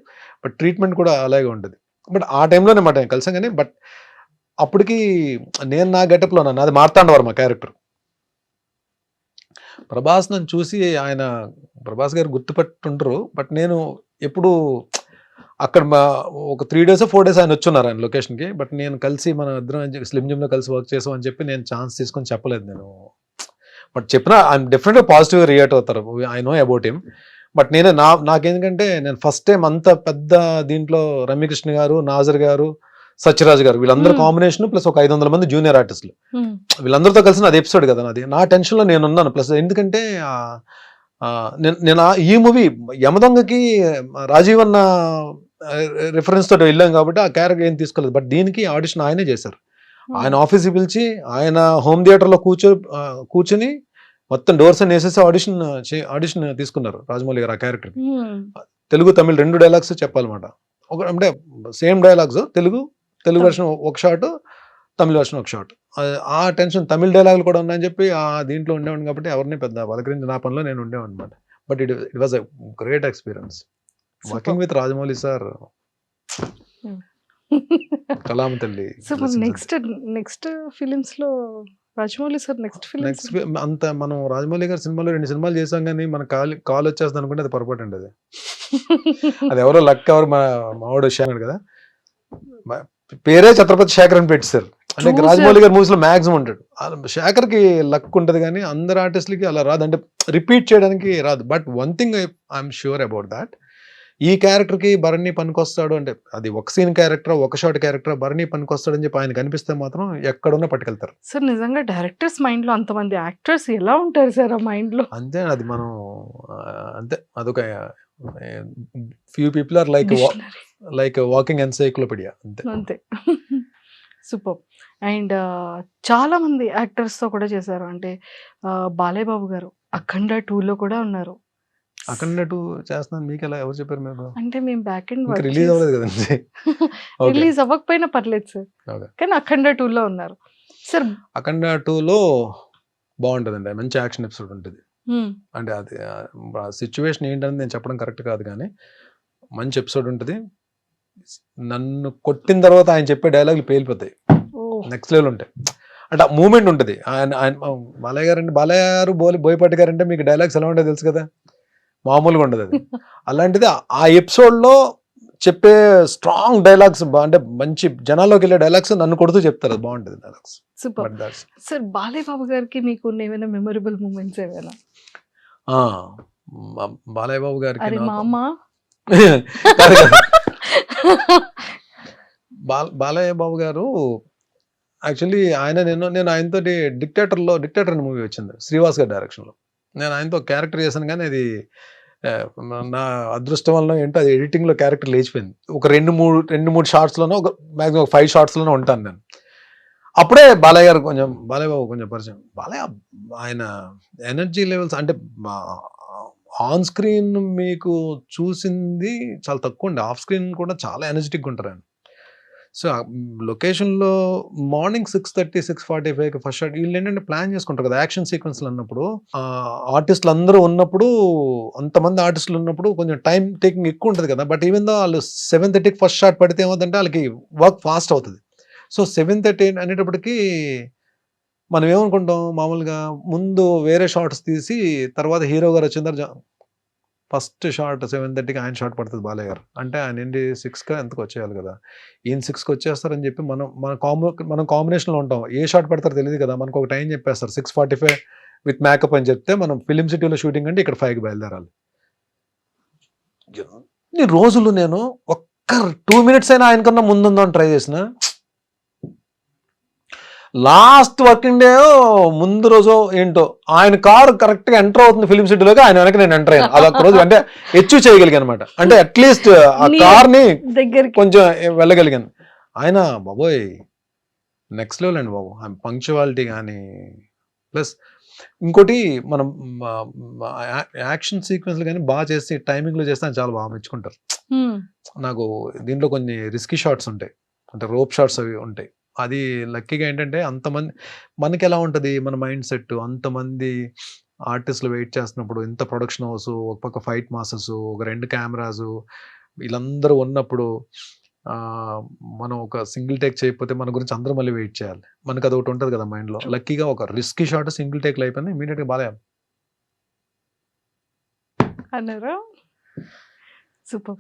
బట్ ట్రీట్మెంట్ కూడా అలాగే ఉంటుంది. బట్ ఆ టైంలోనే మాట కలిసాం కానీ, బట్ అప్పటికి నేను నా గెటప్లో ఉన్నాను, అది మార్తాండవర్మ క్యారెక్టర్. ప్రభాస్ నన్ను చూసి ఆయన ప్రభాస్ గారు గుర్తుపెట్టుంటారు, బట్ నేను ఎప్పుడు అక్కడ ఒక 3 days 4 days ఆయన వచ్చున్నారు ఆయన లొకేషన్కి. బట్ నేను కలిసి మన ఇద్దరం స్లిమ్ జిమ్లో కలిసి వర్క్ చేసాం అని చెప్పి నేను ఛాన్స్ తీసుకొని చెప్పలేదు నేను. బట్ చెప్పినా ఆయన డెఫినెట్గా పాజిటివ్గా రియాక్ట్ అవుతారు, I know about him. But నాకేందుకంటే నేను ఫస్ట్ టైం అంత పెద్ద దీంట్లో రమ్యకృష్ణ గారు, నాజర్ గారు, సత్యరాజ్ గారు వీళ్ళందరూ కాంబినేషన్ ప్లస్ ఒక 500 మంది జూనియర్ ఆర్టిస్టులు, వీళ్ళందరితో కలిసి అది ఎపిసోడ్ కదా నాది. నా టెన్షన్లో నేను ఉన్నాను. ప్లస్ ఎందుకంటే నేను ఈ మూవీ యమదొంగకి రాజీవ్ అన్న రిఫరెన్స్ తోటి వెళ్ళాం కాబట్టి ఆ క్యారెక్టర్ ఏం తీసుకోలేదు. బట్ దీనికి ఆడిషన్ ఆయనే చేశారు. ఆయన ఆఫీస్కి పిలిచి ఆయన హోమ్ థియేటర్లో కూర్చొని మొత్తం డోర్స్ అని వేసేసి ఆడిషన్ తీసుకున్నారు రాజమౌళి గారు ఆ క్యారెక్టర్. తెలుగు తమిళ్ 2 డైలాగ్స్ చెప్పాలన్నమాట. అంటే సేమ్ డైలాగ్స్, తెలుగు వెర్షన్ ఒక షాట్, తమిళ వెర్షన్ ఒక షాట్. ఆ టెన్షన్, తమిళ డైలాగులు కూడా ఉన్నాయని చెప్పి ఆ దీంట్లో ఉండేవాడిని కాబట్టి ఎవరిని పెద్ద పలకరించి నా పనిలో నేను ఉండేవాడిని అనమాట. But it was a great experience working with Rajamouli sir. కలాం తల్లి. నెక్స్ట్ ఫిలిమ్స్ లో రాజమౌళి సార్ నెక్స్ట్ అంత మనం రాజమౌళి గారి సినిమాలో 2 సినిమాలు చేసాం కానీ మన కాల్ వచ్చేస్తుంది అనుకుంటే అది పొరపాటు అండి. అది ఎవరో లక్, ఎవరు మావాడు షానాడు కదా, పేరే ఛత్రపతి శేఖర్ అని పెట్టారు. అంటే రాజమౌళి గారి మూవీస్ లో మ్యాక్సిమం ఉంటాడు. శేఖర్ కి లక్ ఉంటది కానీ అందరు ఆర్టిస్టులకి అలా రాదు, అంటే రిపీట్ చేయడానికి రాదు. But one thing I'm sure about that, ఈ క్యారెక్టర్ కి భరణి పనికొస్తాడు అంటే అది ఒక సీన్ క్యారెక్టర్, ఒక షాట్ క్యారెక్టర్, భరణి పనికొస్తాడు అని చెప్పి ఆయన కనిపిస్తే మాత్రం ఎక్కడున్నా పట్టుకెళ్తారు సార్. నిజంగా డైరెక్టర్స్ మైండ్ లో అంతమంది యాక్టర్స్ ఎలా ఉంటారు సార్ ఆ మైండ్ లో? అంతే, అది మనం అంతే, అదొక few people are like walking encyclopedia అంతే. సూపర్. అండ్ చాలా మంది యాక్టర్స్ తో కూడా చేశారు. అంటే బాలయ్య బాబు గారు అఖండ 2లో కూడా ఉన్నారు. అఖండ 2 చేస్తున్నాను మీకు ఎలా ఎవరు చెప్పారు మీకు? అంటే మేము బ్యాక్ ఎండ్ రిలీజ్ అవ్వలేదు కదండి. రిలీజ్ అవ్వకపోయినా పర్లేదు సార్, కానీ అఖండ 2లో ఉన్నారు సార్. అఖండ 2లో బాగుంటుందండి, మంచి యాక్షన్ ఎపిసోడ్ ఉంటుంది. అంటే అది సిచ్యువేషన్ ఏంటని నేను చెప్పడం కరెక్ట్ కాదు కానీ మంచి ఎపిసోడ్ ఉంటుంది. నన్ను కొట్టిన తర్వాత ఆయన చెప్పే డైలాగులు పేలిపోతాయి, నెక్స్ట్ లెవెల్ ఉంటాయి. అంటే ఆ మూమెంట్ ఉంటుంది. ఆయన బాలయ్య గారు అంటే బాలయ్య గారు బోయపాటి గారు అంటే మీకు డైలాగ్స్ ఎలా ఉంటాయో తెలుసు కదా, మామూలుగా ఉండదు అది. అలాంటిది ఆ ఎపిసోడ్లో చెప్పే స్ట్రాంగ్ డైలాగ్స్, అంటే మంచి జనాల్లోకి వెళ్ళే డైలాగ్స్ నన్ను కొడుతూ చెప్తారు, అది బాగుంటుంది dialogues. Super sir. Balayya Babu గారికి మీకు ఏమైనా మెమరబుల్ మూమెంట్స్ ఏమైనా? బాలయ్య బాబు గారికి బాలయ్య బాబు గారు యాక్చువల్లీ నేను ఆయనతో డిక్టేటర్ అనే మూవీ వచ్చింది శ్రీవాస్ గారి డైరెక్షన్లో. నేను ఆయనతో క్యారెక్టర్ చేశాను కానీ అది నా అదృష్టం వల్ల ఏంటో అది ఎడిటింగ్లో క్యారెక్టర్ లేచిపోయింది. ఒక 2-3 షార్ట్స్లోనో ఒక మ్యాక్సిమం ఒక 5 షార్ట్స్లోనో ఉంటాను నేను. అప్పుడే బాలయ్య గారు బాలయ్య బాబు కొంచెం పరిచయం. బాలయ్య ఆయన ఎనర్జీ లెవెల్స్ అంటే ఆన్ స్క్రీన్ మీకు చూసింది చాలా తక్కువ అండి. ఆఫ్ స్క్రీన్ కూడా చాలా ఎనర్జెటిక్గా ఉంటారు ఆయన. సో లొకేషన్లో మార్నింగ్ 6:30, 6:45 ఫస్ట్ షాట్. వీళ్ళు ఏంటంటే ప్లాన్ చేసుకుంటారు కదా యాక్షన్ సీక్వెన్స్లు అన్నప్పుడు. ఆర్టిస్టులు అందరూ ఉన్నప్పుడు, అంతమంది ఆర్టిస్టులు ఉన్నప్పుడు కొంచెం టైం టేకింగ్ ఎక్కువ ఉంటుంది కదా. బట్ ఈవెన్ దో వాళ్ళు 7:30కి ఫస్ట్ షాట్ పడితే ఏమవుతుందంటే వాళ్ళకి వర్క్ ఫాస్ట్ అవుతుంది. సో 7:30 అనేటప్పటికి మనం ఏమనుకుంటాం మామూలుగా, ముందు వేరే షార్ట్స్ తీసి తర్వాత హీరో గారు వచ్చిన తర్వాత ఫస్ట్ షాట్ 7:30కి ఆయన షాట్ పడుతుంది బాలయ్య గారు. అంటే ఆయన ఏంటి 6కి ఎంతకు వచ్చేయాలి కదా. ఈయన 6కి వచ్చేస్తారని చెప్పి మనం కాంబినేషన్లో ఉంటాం. ఏ షాట్ పడతారో తెలియదు కదా. మనకు ఒక టైం చెప్పేస్తారు 6:45 విత్ మేకప్ అని చెప్తే మనం ఫిలిం సిటీలో షూటింగ్ అంటే ఇక్కడ 5కి బయలుదేరాలి. ఎన్ని రోజులు నేను ఒక్క 2 minutes అయినా ఆయనకన్నా ముందుందని ట్రై చేసిన. లాస్ట్ వర్కింగ్ డే ముందు రోజు ఏంటో ఆయన కారు కరెక్ట్గా ఎంటర్ అవుతుంది ఫిలిం సిటీలోకి, ఆయన వెనక నేను ఎంటర్ అయ్యాను. అదొక రోజు అంటే అచీవ్ చేయగలిగాను అనమాట. అంటే అట్లీస్ట్ ఆ కార్ని కొంచెం వెళ్ళగలిగాను. ఆయన బాబోయ్ నెక్స్ట్ లెవెల్ అండి బాబు. పంక్చువాలిటీ కానీ ప్లస్ ఇంకోటి మనం యాక్షన్ సీక్వెన్స్లు కానీ బాగా చేసి టైమింగ్లో చేస్తే ఆయన చాలా బాగా మెచ్చుకుంటారు. నాకు దీంట్లో కొన్ని రిస్కీ షాట్స్ ఉంటాయి, అంటే రోప్ షాట్స్ అవి ఉంటాయి. అది లక్కీగా ఏంటంటే అంతమంది మనకి ఎలా ఉంటుంది మన మైండ్ సెట్, అంతమంది ఆర్టిస్టులు వెయిట్ చేస్తున్నప్పుడు, ఇంత ప్రొడక్షన్ హౌస్, ఒక పక్క ఫైట్ మాస్టర్స్, ఒక 2 కెమెరాస్, వీళ్ళందరూ ఉన్నప్పుడు మనం ఒక సింగిల్ టేక్ చేయకపోతే మన గురించి అందరూ మళ్ళీ వెయిట్ చేయాలి. మనకు అది ఒకటి ఉంటుంది కదా మైండ్లో. లక్కీగా ఒక రిస్కీ షాట్ సింగిల్ టేక్లో అయిపోయింది. ఇమీడియట్గా బాగా అన్నారా. Super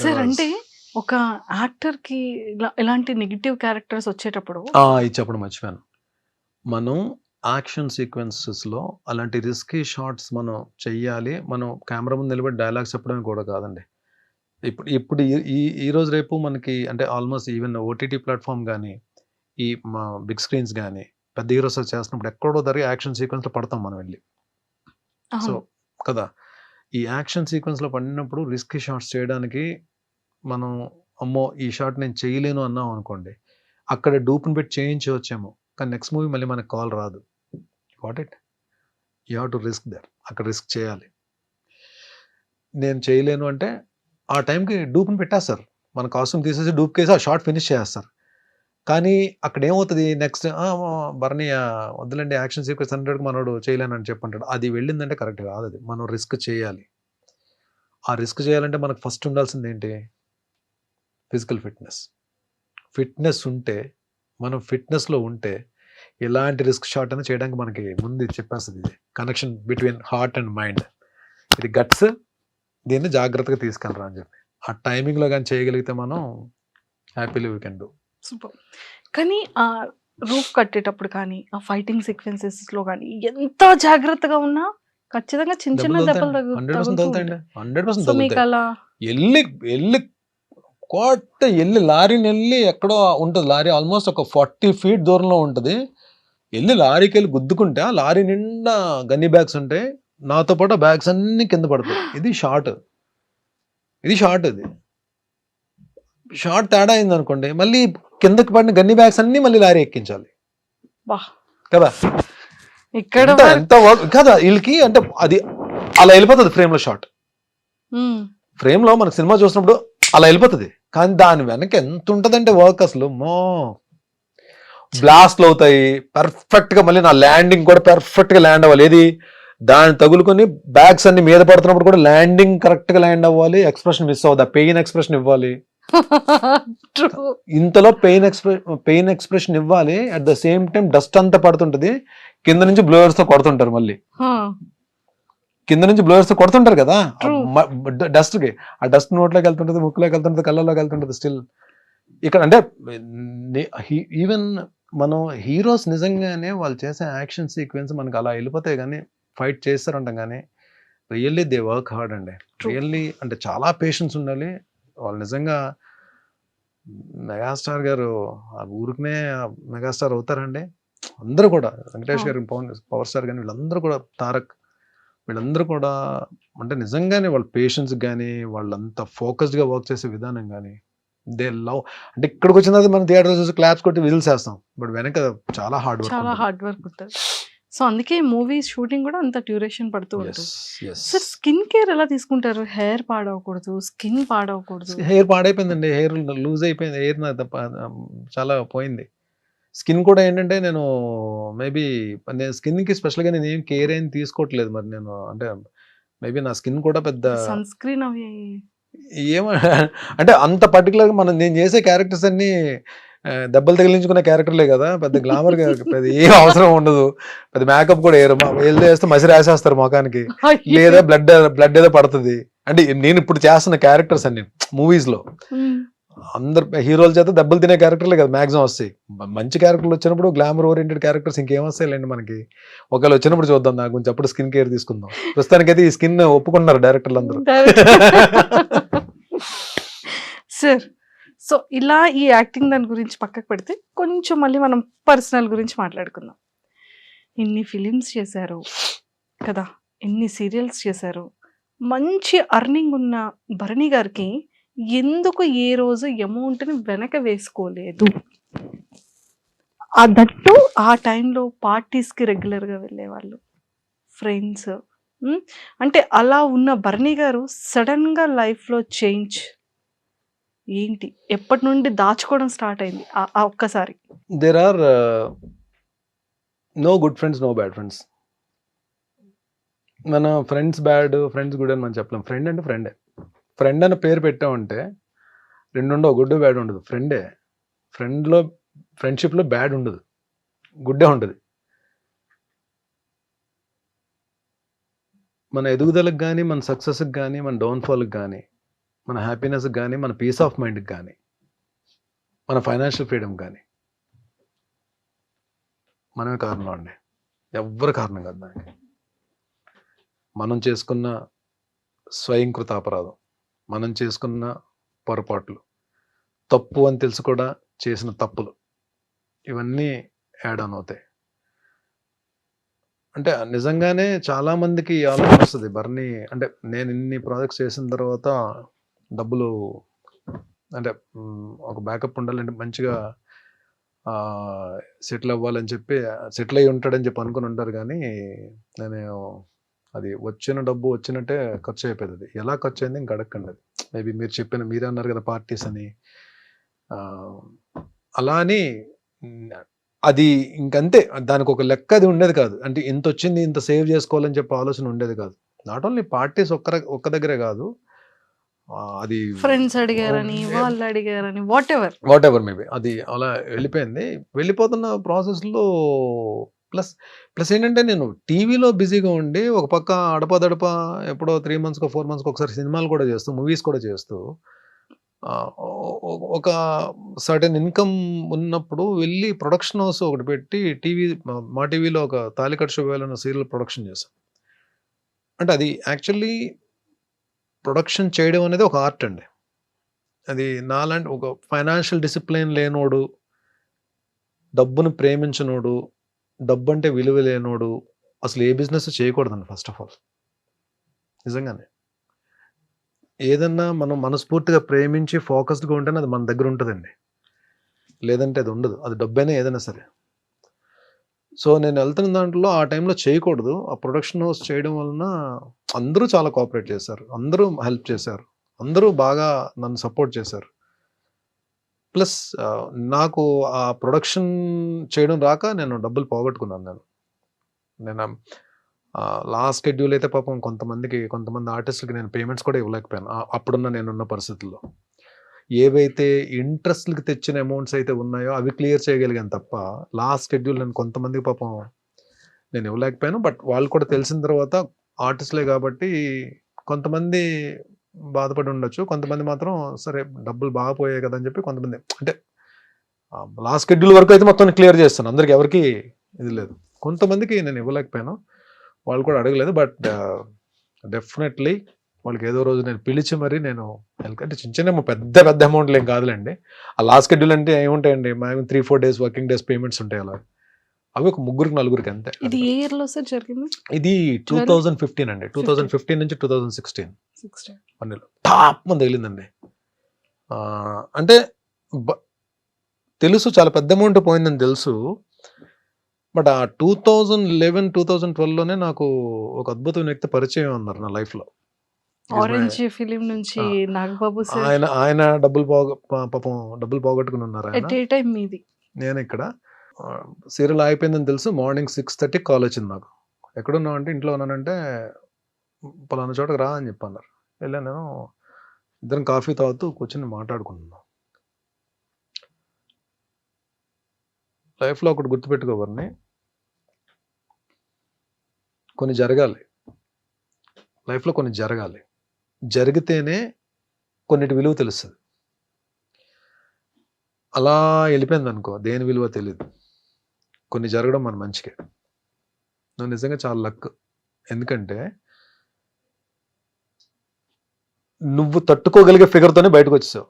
sir. అంటే ఒక యాక్టర్కి ఇలాంటి నెగిటివ్ క్యారెక్టర్స్ వచ్చేటప్పుడు ఇది చెప్పడం మర్చిపోయాను. మనం యాక్షన్ సీక్వెన్సెస్లో అలాంటి రిస్కీ షాట్స్ మనం చెయ్యాలి. మనం కెమెరా ముందు నిలబడి డైలాగ్స్ చెప్పడం కూడా కాదండి. ఇప్పుడు ఈ రోజు రేపు మనకి అంటే ఆల్మోస్ట్ ఈవెన్ ఓటీటీ ప్లాట్ఫామ్ కానీ, ఈ మా బిగ్ స్క్రీన్స్ కానీ, పెద్ద హీరోస్ చేస్తున్నప్పుడు ఎక్కడో జరిగే యాక్షన్ సీక్వెన్స్లో పడతాం మనం వెళ్ళి. సో కదా, ఈ యాక్షన్ సీక్వెన్స్లో పడినప్పుడు రిస్కీ షాట్స్ చేయడానికి మనం అమ్మో ఈ షాట్ నేను చేయలేను అన్నాం అనుకోండి, అక్కడ డూప్ని పెట్టి చేయించవచ్చేమో, కానీ నెక్స్ట్ మూవీ మళ్ళీ మనకు కాల్ రాదు. What it you have to risk there. అక్కడ రిస్క్ చేయాలి. నేను చేయలేను అంటే ఆ టైంకి డూప్ని పెట్టేస్తారు. మన కాస్ట్యూమ్ తీసేసి డూప్ కేసి ఆ షార్ట్ ఫినిష్ చేస్తారు. కానీ అక్కడ ఏమవుతుంది నెక్స్ట్, బర్నీ వద్దులండి యాక్షన్ సీక్వెన్స్ 100కి మనోడు చేయలేనని చెప్పంటాడు. అది వెళ్ళిందంటే కరెక్ట్ కాదు. అది మనం రిస్క్ చేయాలి. ఆ రిస్క్ చేయాలంటే మనకు ఫస్ట్ ఉండాల్సింది ఏంటి? ఫిజికల్ ఫిట్నెస్ ఉంటే, మనం ఫిట్నెస్లో ఉంటే ఎలాంటి రిస్క్ షాట్ అయినా చేయడానికి మనకి ముందు చెప్పేస్తుంది. ఇది connection between heart and mind. ఇది గట్స్, దీన్ని జాగ్రత్తగా తీసుకెళ్ళరా అని చెప్పి ఆ టైమింగ్లో కానీ చేయగలిగితే మనం happily we can do. Super. కానీ ఆ రూఫ్ కట్టేటప్పుడు కానీ, ఆ ఫైటింగ్ సీక్వెన్సెస్లో కానీ ఎంత జాగ్రత్తగా ఉన్నా ఖచ్చితంగా చిన్న చిన్న దెబ్బలు 100% మీకు అలా వెళ్ళి లారీని వెళ్ళి ఎక్కడో ఉంటుంది. లారీ ఆల్మోస్ట్ ఒక 40 feet దూరంలో ఉంటుంది. వెళ్ళి లారీకి వెళ్ళి గుద్దుకుంటే ఆ లారీ నిండా గన్నీ బ్యాగ్స్ ఉంటాయి. నాతో పాటు బ్యాగ్స్ అన్ని కింద పడతాయి. ఇది షార్ట్. ఇది షార్ట్ తేడా అయింది అనుకోండి, మళ్ళీ కిందకి పడిన గన్నీ బ్యాగ్స్ అన్ని మళ్ళీ లారీ ఎక్కించాలి కదా. ఇక్కడ ఎంత వర్క్ కదా వీళ్ళకి. అంటే అది అలా వెళ్ళిపోతుంది ఫ్రేమ్లో షార్ట్. ఫ్రేమ్లో మనకు సినిమా చూసినప్పుడు అలా వెళ్ళిపోతుంది, కానీ దాని వెనక ఎంత ఉంటుందంటే వర్క్ అసలు బ్లాస్ట్లు అవుతాయి పర్ఫెక్ట్గా. మళ్ళీ నా ల్యాండింగ్ కూడా పర్ఫెక్ట్గా ల్యాండ్ అవ్వాలి. ఏది దాన్ని తగులుకొని బ్యాగ్స్ అన్ని మీద పడుతున్నప్పుడు కూడా ల్యాండింగ్ కరెక్ట్గా ల్యాండ్ అవ్వాలి. ఎక్స్ప్రెషన్ మిస్ అవ్వదు, పెయిన్ ఎక్స్ప్రెషన్ ఇవ్వాలి. ఇంతలో పెయిన్ ఎక్స్ప్రెషన్ ఇవ్వాలి. At the same time dust అంతా పడుతుంటది, కింద నుంచి బ్లోయర్స్ తో కొడుతుంటారు. మళ్ళీ కింద నుంచి బ్లోయర్స్ తో కొడుతుంటారు కదా డస్ట్ కి. ఆ డస్ట్ నోట్లోకి వెళ్తుంటది, ముక్కులోకి వెళ్తుంటది, కళ్ళలోకి వెళ్తుంటది. స్టిల్ ఇక్కడ అంటే ఈవెన్ మనం హీరోస్ నిజంగానే వాళ్ళు చేసే యాక్షన్ సీక్వెన్స్ మనకు అలా వెళ్ళిపోతాయి, కానీ ఫైట్ చేస్తారంటాం. కానీ రియల్లీ దే వర్క్ హార్డ్ అండి. రియల్లీ అంటే చాలా పేషెన్స్ ఉండాలి. వాళ్ళు నిజంగా మెగాస్టార్ గారు ఆ ఊరికనే మెగాస్టార్ అవుతారండి. అందరూ కూడా వెంకటేష్ గారు, పవర్ స్టార్ గాని వీళ్ళందరూ కూడా, తారక్ వీళ్ళందరూ కూడా అంటే నిజంగానే వాళ్ళ పేషెన్స్ గానీ, వాళ్ళంతా ఫోకస్డ్‌గా వర్క్ చేసే విధానం గానీ, దే లవ్. అంటే ఇక్కడికొచ్చిన తర్వాత మనం థియేటర్‌లో చూసి క్లాప్స్ కొట్టి విజిల్స్ ఏస్తాం. బట్ వెనక చాలా హార్డ్ వర్క్ చాలా ఉంటుంది. హార్డ్ వర్క్ ఉంటది. సో, అందుకే మూవీ షూటింగ్ గూడా అంత డ్యూరేషన్ పడుతూ యెస్. ఉంటుంది. యెస్. సార్ స్కిన్ కేర్ ఎలా తీసుకుంటారు? హెయిర్ పాడవకూడదు, స్కిన్ పాడవకూడదు. హెయిర్ పాడైపోయిందండి. హెయిర్ లూజ్ అయిపోయింది. హెయిర్ చాలా పోయింది. స్కిన్ కూడా ఏంటంటే నేను మేబీ నేను స్కిన్‌కి స్పెషల్‌గా నేనేం కేర్ ఏం తీసుకోవట్లేదు. మరి నేను అంటే మేబీ నా స్కిన్ కూడా పెద్ద సన్ స్క్రీన్ అవి ఏమో అంటే అంత పర్టిక్యులర్‌గా నేను చేసే క్యారెక్టర్స్ అన్నీ దెబ్బలు తగిలించుకునే క్యారెక్టర్‌లే కదా! పెద్ద గ్లామర్‌గా పెద్ద ఏం అవసరం ఉండదు. పెద్ద మేకప్ కూడా ఎయరు. ఏదో ఏస్తే మసి రాసేస్తారు మొఖానికి. లేదా బ్లడ్ ఏదో పడతది. అంటే నేను ఇప్పుడు చేస్తున్న క్యారెక్టర్స్ అన్నీ మూవీస్‌లో అందరు హీరోల చేత దెబ్బలు తినే క్యారెక్టర్లే కదా మాక్సిమం వస్తాయి. మంచి క్యారెక్టర్లు వచ్చినప్పుడు గ్లామర్ ఓరియెంటెడ్ క్యారెక్టర్స్ ఇంకేం వస్తాయిలేండి మనకి. ఒకవేళ వచ్చినప్పుడు చూద్దాం. దాని గురించి అప్పుడు స్కిన్ కేర్ తీసుకుందాం. ప్రస్తుతానికైతే ఈ స్కిన్ ఒప్పుకున్నారు డైరెక్టర్లు అందరూ. సార్ సో ఇలా ఈ యాక్టింగ్ దాని గురించి పక్కకు పెడితే కొంచెం మళ్ళీ మనం పర్సనల్ గురించి మాట్లాడుకుందాం. ఇన్ని ఫిలిమ్స్ చేశారు కదా, ఎన్ని సీరియల్స్ చేశారు, మంచి అర్నింగ్ ఉన్న భరణి గారికి ఎందుకు ఏ రోజు అమౌంట్ని వెనక వేసుకోలేదు? దట్టు ఆ టైంలో పార్టీస్కి రెగ్యులర్గా వెళ్ళేవాళ్ళు, ఫ్రెండ్స్. అంటే అలా ఉన్న భరణి గారు సడన్గా లైఫ్లో చేంజ్ ఏంటి? ఎప్పటి నుండి దాచుకోవడం స్టార్ట్ అయింది ఆ ఒక్కసారి? There are no good friends, no bad friends. మన ఫ్రెండ్స్ బ్యాడ్, ఫ్రెండ్స్ గుడ్ అని మనం చెప్పలేం. ఫ్రెండ్ అంటే ఫ్రెండే. ఫ్రెండ్ అని పేరు పెట్టామంటే రెండుండవు, గుడ్ బ్యాడ్ ఉండదు. ఫ్రెండే. ఫ్రెండ్షిప్లో బ్యాడ్ ఉండదు, గుడ్డే ఉంటుంది. మన ఎదుగుదలకు కానీ, మన సక్సెస్కి కానీ, మన డౌన్ఫాల్కి కానీ, మన హ్యాపీనెస్కి కానీ, మన పీస్ ఆఫ్ మైండ్కి కానీ, మన ఫైనాన్షియల్ ఫ్రీడమ్ కానీ మనమే కారణం అండి. ఎవ్వరు కారణం కాదు దానికి. మనం చేసుకున్న స్వయంకృత అపరాధం, మనం చేసుకున్న పొరపాట్లు, తప్పు అని తెలుసు కూడా చేసిన తప్పులు, ఇవన్నీ యాడ్ ఆన్ అవుతాయి. అంటే నిజంగానే చాలా మందికి ఆలోచన వస్తుంది. భరణి అంటే నేను ఇన్ని ప్రాజెక్ట్స్ చేసిన తర్వాత డబ్బులు అంటే ఒక బ్యాకప్ ఉండాలంటే మంచిగా సెటిల్ అవ్వాలని చెప్పి, సెటిల్ అయ్యి ఉంటాడని చెప్పి అనుకుని ఉంటారు. కానీ నేను అది వచ్చిన డబ్బు వచ్చినట్టే ఖర్చు అయిపోయింది. అది ఎలా ఖర్చు అయింది ఇంక అడగండి. అది మేబీ మీరే అన్నారు కదా పార్టీస్ అని, అలా అని అది ఇంకంతే. దానికి ఒక లెక్క అది ఉండేది కాదు. అంటే ఇంత వచ్చింది, ఇంత సేవ్ చేసుకోవాలని చెప్పి ఆలోచన ఉండేది కాదు. నాట్ ఓన్లీ పార్టీస్ ఒక్క దగ్గరే కాదు, అది ఫ్రెండ్స్ అడిగారని, వాళ్ళు అడిగారని, వాట్ ఎవర్ మేబీ అది అలా వెళ్ళిపోయింది. వెళ్ళిపోతున్న ప్రాసెస్లో ప్లస్ ఏంటంటే నేను టీవీలో బిజీగా ఉండి ఒక పక్క అడపదడప ఎప్పుడో 3 monthsకో 4 monthsకో ఒకసారి సినిమాలు కూడా చేస్తూ, మూవీస్ కూడా చేస్తూ ఒక సర్టెన్ ఇన్కమ్ ఉన్నప్పుడు వెళ్ళి ప్రొడక్షన్ హౌస్ ఒకటి పెట్టి మా టీవీలో ఒక తాలికట్ శుభవేళ సీరియల్ ప్రొడక్షన్ చేశాం. అంటే అది యాక్చువల్లీ ప్రొడక్షన్ చేయడం అనేది ఒక ఆర్ట్ అండి. అది నాలాంటి ఒక ఫైనాన్షియల్ డిసిప్లిన్ లేనోడు, డబ్బును ప్రేమించనోడు, డబ్బు అంటే విలువ లేనోడు అసలు ఏ బిజినెస్ చేయకూడదండి ఫస్ట్ ఆఫ్ ఆల్. నిజంగానే ఏదన్నా మనం మనస్ఫూర్తిగా ప్రేమించి ఫోకస్డ్గా ఉంటేనే అది మన దగ్గర ఉంటుందండి. లేదంటే అది ఉండదు. అది డబ్బైనా ఏదైనా సరే. సో నేను వెళ్తున్న దాంట్లో ఆ టైంలో చేయకూడదు. ఆ ప్రొడక్షన్ హౌస్ చేయడం వలన అందరూ చాలా కోఆపరేట్ చేశారు, అందరూ హెల్ప్ చేశారు, అందరూ బాగా నన్ను సపోర్ట్ చేశారు. ప్లస్ నాకు ఆ ప్రొడక్షన్ చేయడం రాక నేను డబ్బులు పోగొట్టుకున్నాను. నేను లాస్ట్ షెడ్యూల్ అయితే పాపం కొంతమంది ఆర్టిస్టులకి నేను పేమెంట్స్ కూడా ఇవ్వలేకపోయాను అప్పుడున్న నేనున్న పరిస్థితుల్లో. ఏవైతే ఇంట్రెస్ట్‌లకి తెచ్చిన అమౌంట్స్ అయితే ఉన్నాయో అవి క్లియర్ చేయగలిగాను తప్ప, లాస్ట్ షెడ్యూల్ నేను కొంతమందికి పాపం నేను ఇవ్వలేకపోయాను. బట్ వాళ్ళు కూడా తెలిసిన తర్వాత ఆర్టిస్టులే కాబట్టి కొంతమంది బాధపడి ఉండొచ్చు. కొంతమంది మాత్రం సరే డబ్బులు బాగా పోయాయి కదా అని చెప్పి కొంతమంది అంటే లాస్ట్ షెడ్యూల్ వరకు అయితే మొత్తం క్లియర్ చేస్తాను. అందరికి ఎవరికి ఇది లేదు. కొంతమందికి నేను ఇవ్వలేకపోయాను. వాళ్ళు కూడా అడగలేదు. బట్ డెఫినెట్లీ వాళ్ళకి ఏదో రోజు నేను పిలిచి మరి నేను అంటే చిన్న చిన్న పెద్ద పెద్ద అమౌంట్లు ఏం కాదులేండి. ఆ లాస్ట్ షెడ్యూల్ అంటే ఏముంటాయండి, మేము 3-4 డేస్ వర్కింగ్ డేస్ పేమెంట్స్ ఉంటాయి అలా. అవి ఒక ముగ్గురికి నలుగురికి అంతే. ఇది ఏ ఇయర్ లో సార్ జరిగింది? ఇది 2015 అండి. 2015 నుంచి 2016 16. పన్నెండు టాప్ మంది తగిలిందండి. అంటే తెలుసు చాలా పెద్ద అమౌంట్ పోయిందని తెలుసు. బట్ ఆ 2011-2012లోనే నాకు ఒక అద్భుతమైన వ్యక్తి పరిచయం ఉన్నారు నా లైఫ్లో. ఆరెంజ్ ఫిలిం నుంచి నాగబాబు సార్. ఆయన పాపం డబ్బులు పోగొట్టుకుని ఉన్నారు. ఎట్ ఏ టైం మీది? నేను ఇక్కడ సీరియల్ అయిపోయిందని తెలుసు. మార్నింగ్ 6:30 కాల్ వచ్చింది నాకు. ఎక్కడున్నావు అంటే ఇంట్లో ఉన్నానంటే పలానా చోటకి రా అని చెప్పన్నారు. వెళ్ళాను. నేను ఇద్దరం కాఫీ తాగుతూ కూర్చొని మాట్లాడుకుంటున్నాం. లైఫ్లో ఒకటి గుర్తుపెట్టుకోవాలని, కొన్ని జరగాలి లైఫ్లో, కొన్ని జరగాలి. జరిగితేనే కొన్నిటి విలువ తెలుస్తుంది. అలా వెళ్ళిపోయింది అనుకో, దేని విలువ తెలియదు. కొన్ని జరగడం మన మంచికే. నువ్వు నిజంగా చాలా లక్. ఎందుకంటే నువ్వు తట్టుకోగలిగే ఫిగర్తోనే బయటకు వచ్చేసావు.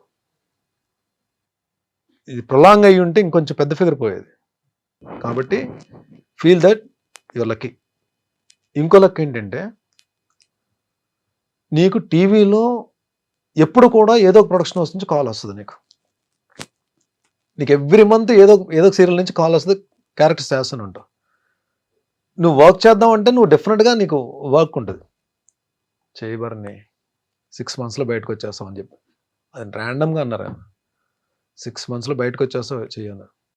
ఇది ప్రొలాంగ్ అయ్యి ఉంటే ఇంకొంచెం పెద్ద ఫిగర్ పోయేది. కాబట్టి ఫీల్ దట్ యువర్ లక్కీ. ఇంకో లక్ ఏంటంటే నీకు టీవీలో ఎప్పుడు కూడా ఏదో ఒక ప్రొడక్షన్ హౌస్ నుంచి కాల్ వస్తుంది. నీకు ఎవ్రీ మంత్ ఏదో ఒక సీరియల్ నుంచి కాల్ వస్తుంది. క్యారెక్టర్స్ చేస్తూనే ఉంటావు. నువ్వు వర్క్ చేద్దాం అంటే నువ్వు డెఫినెట్గా నీకు వర్క్ ఉంటుంది. చేయబరని 6 monthsలో బయటకు వచ్చేస్తావు అని చెప్పి అది ర్యాండమ్గా అన్నారు ఆయన. 6 monthsలో బయటకు వచ్చేస్తావు చేయను.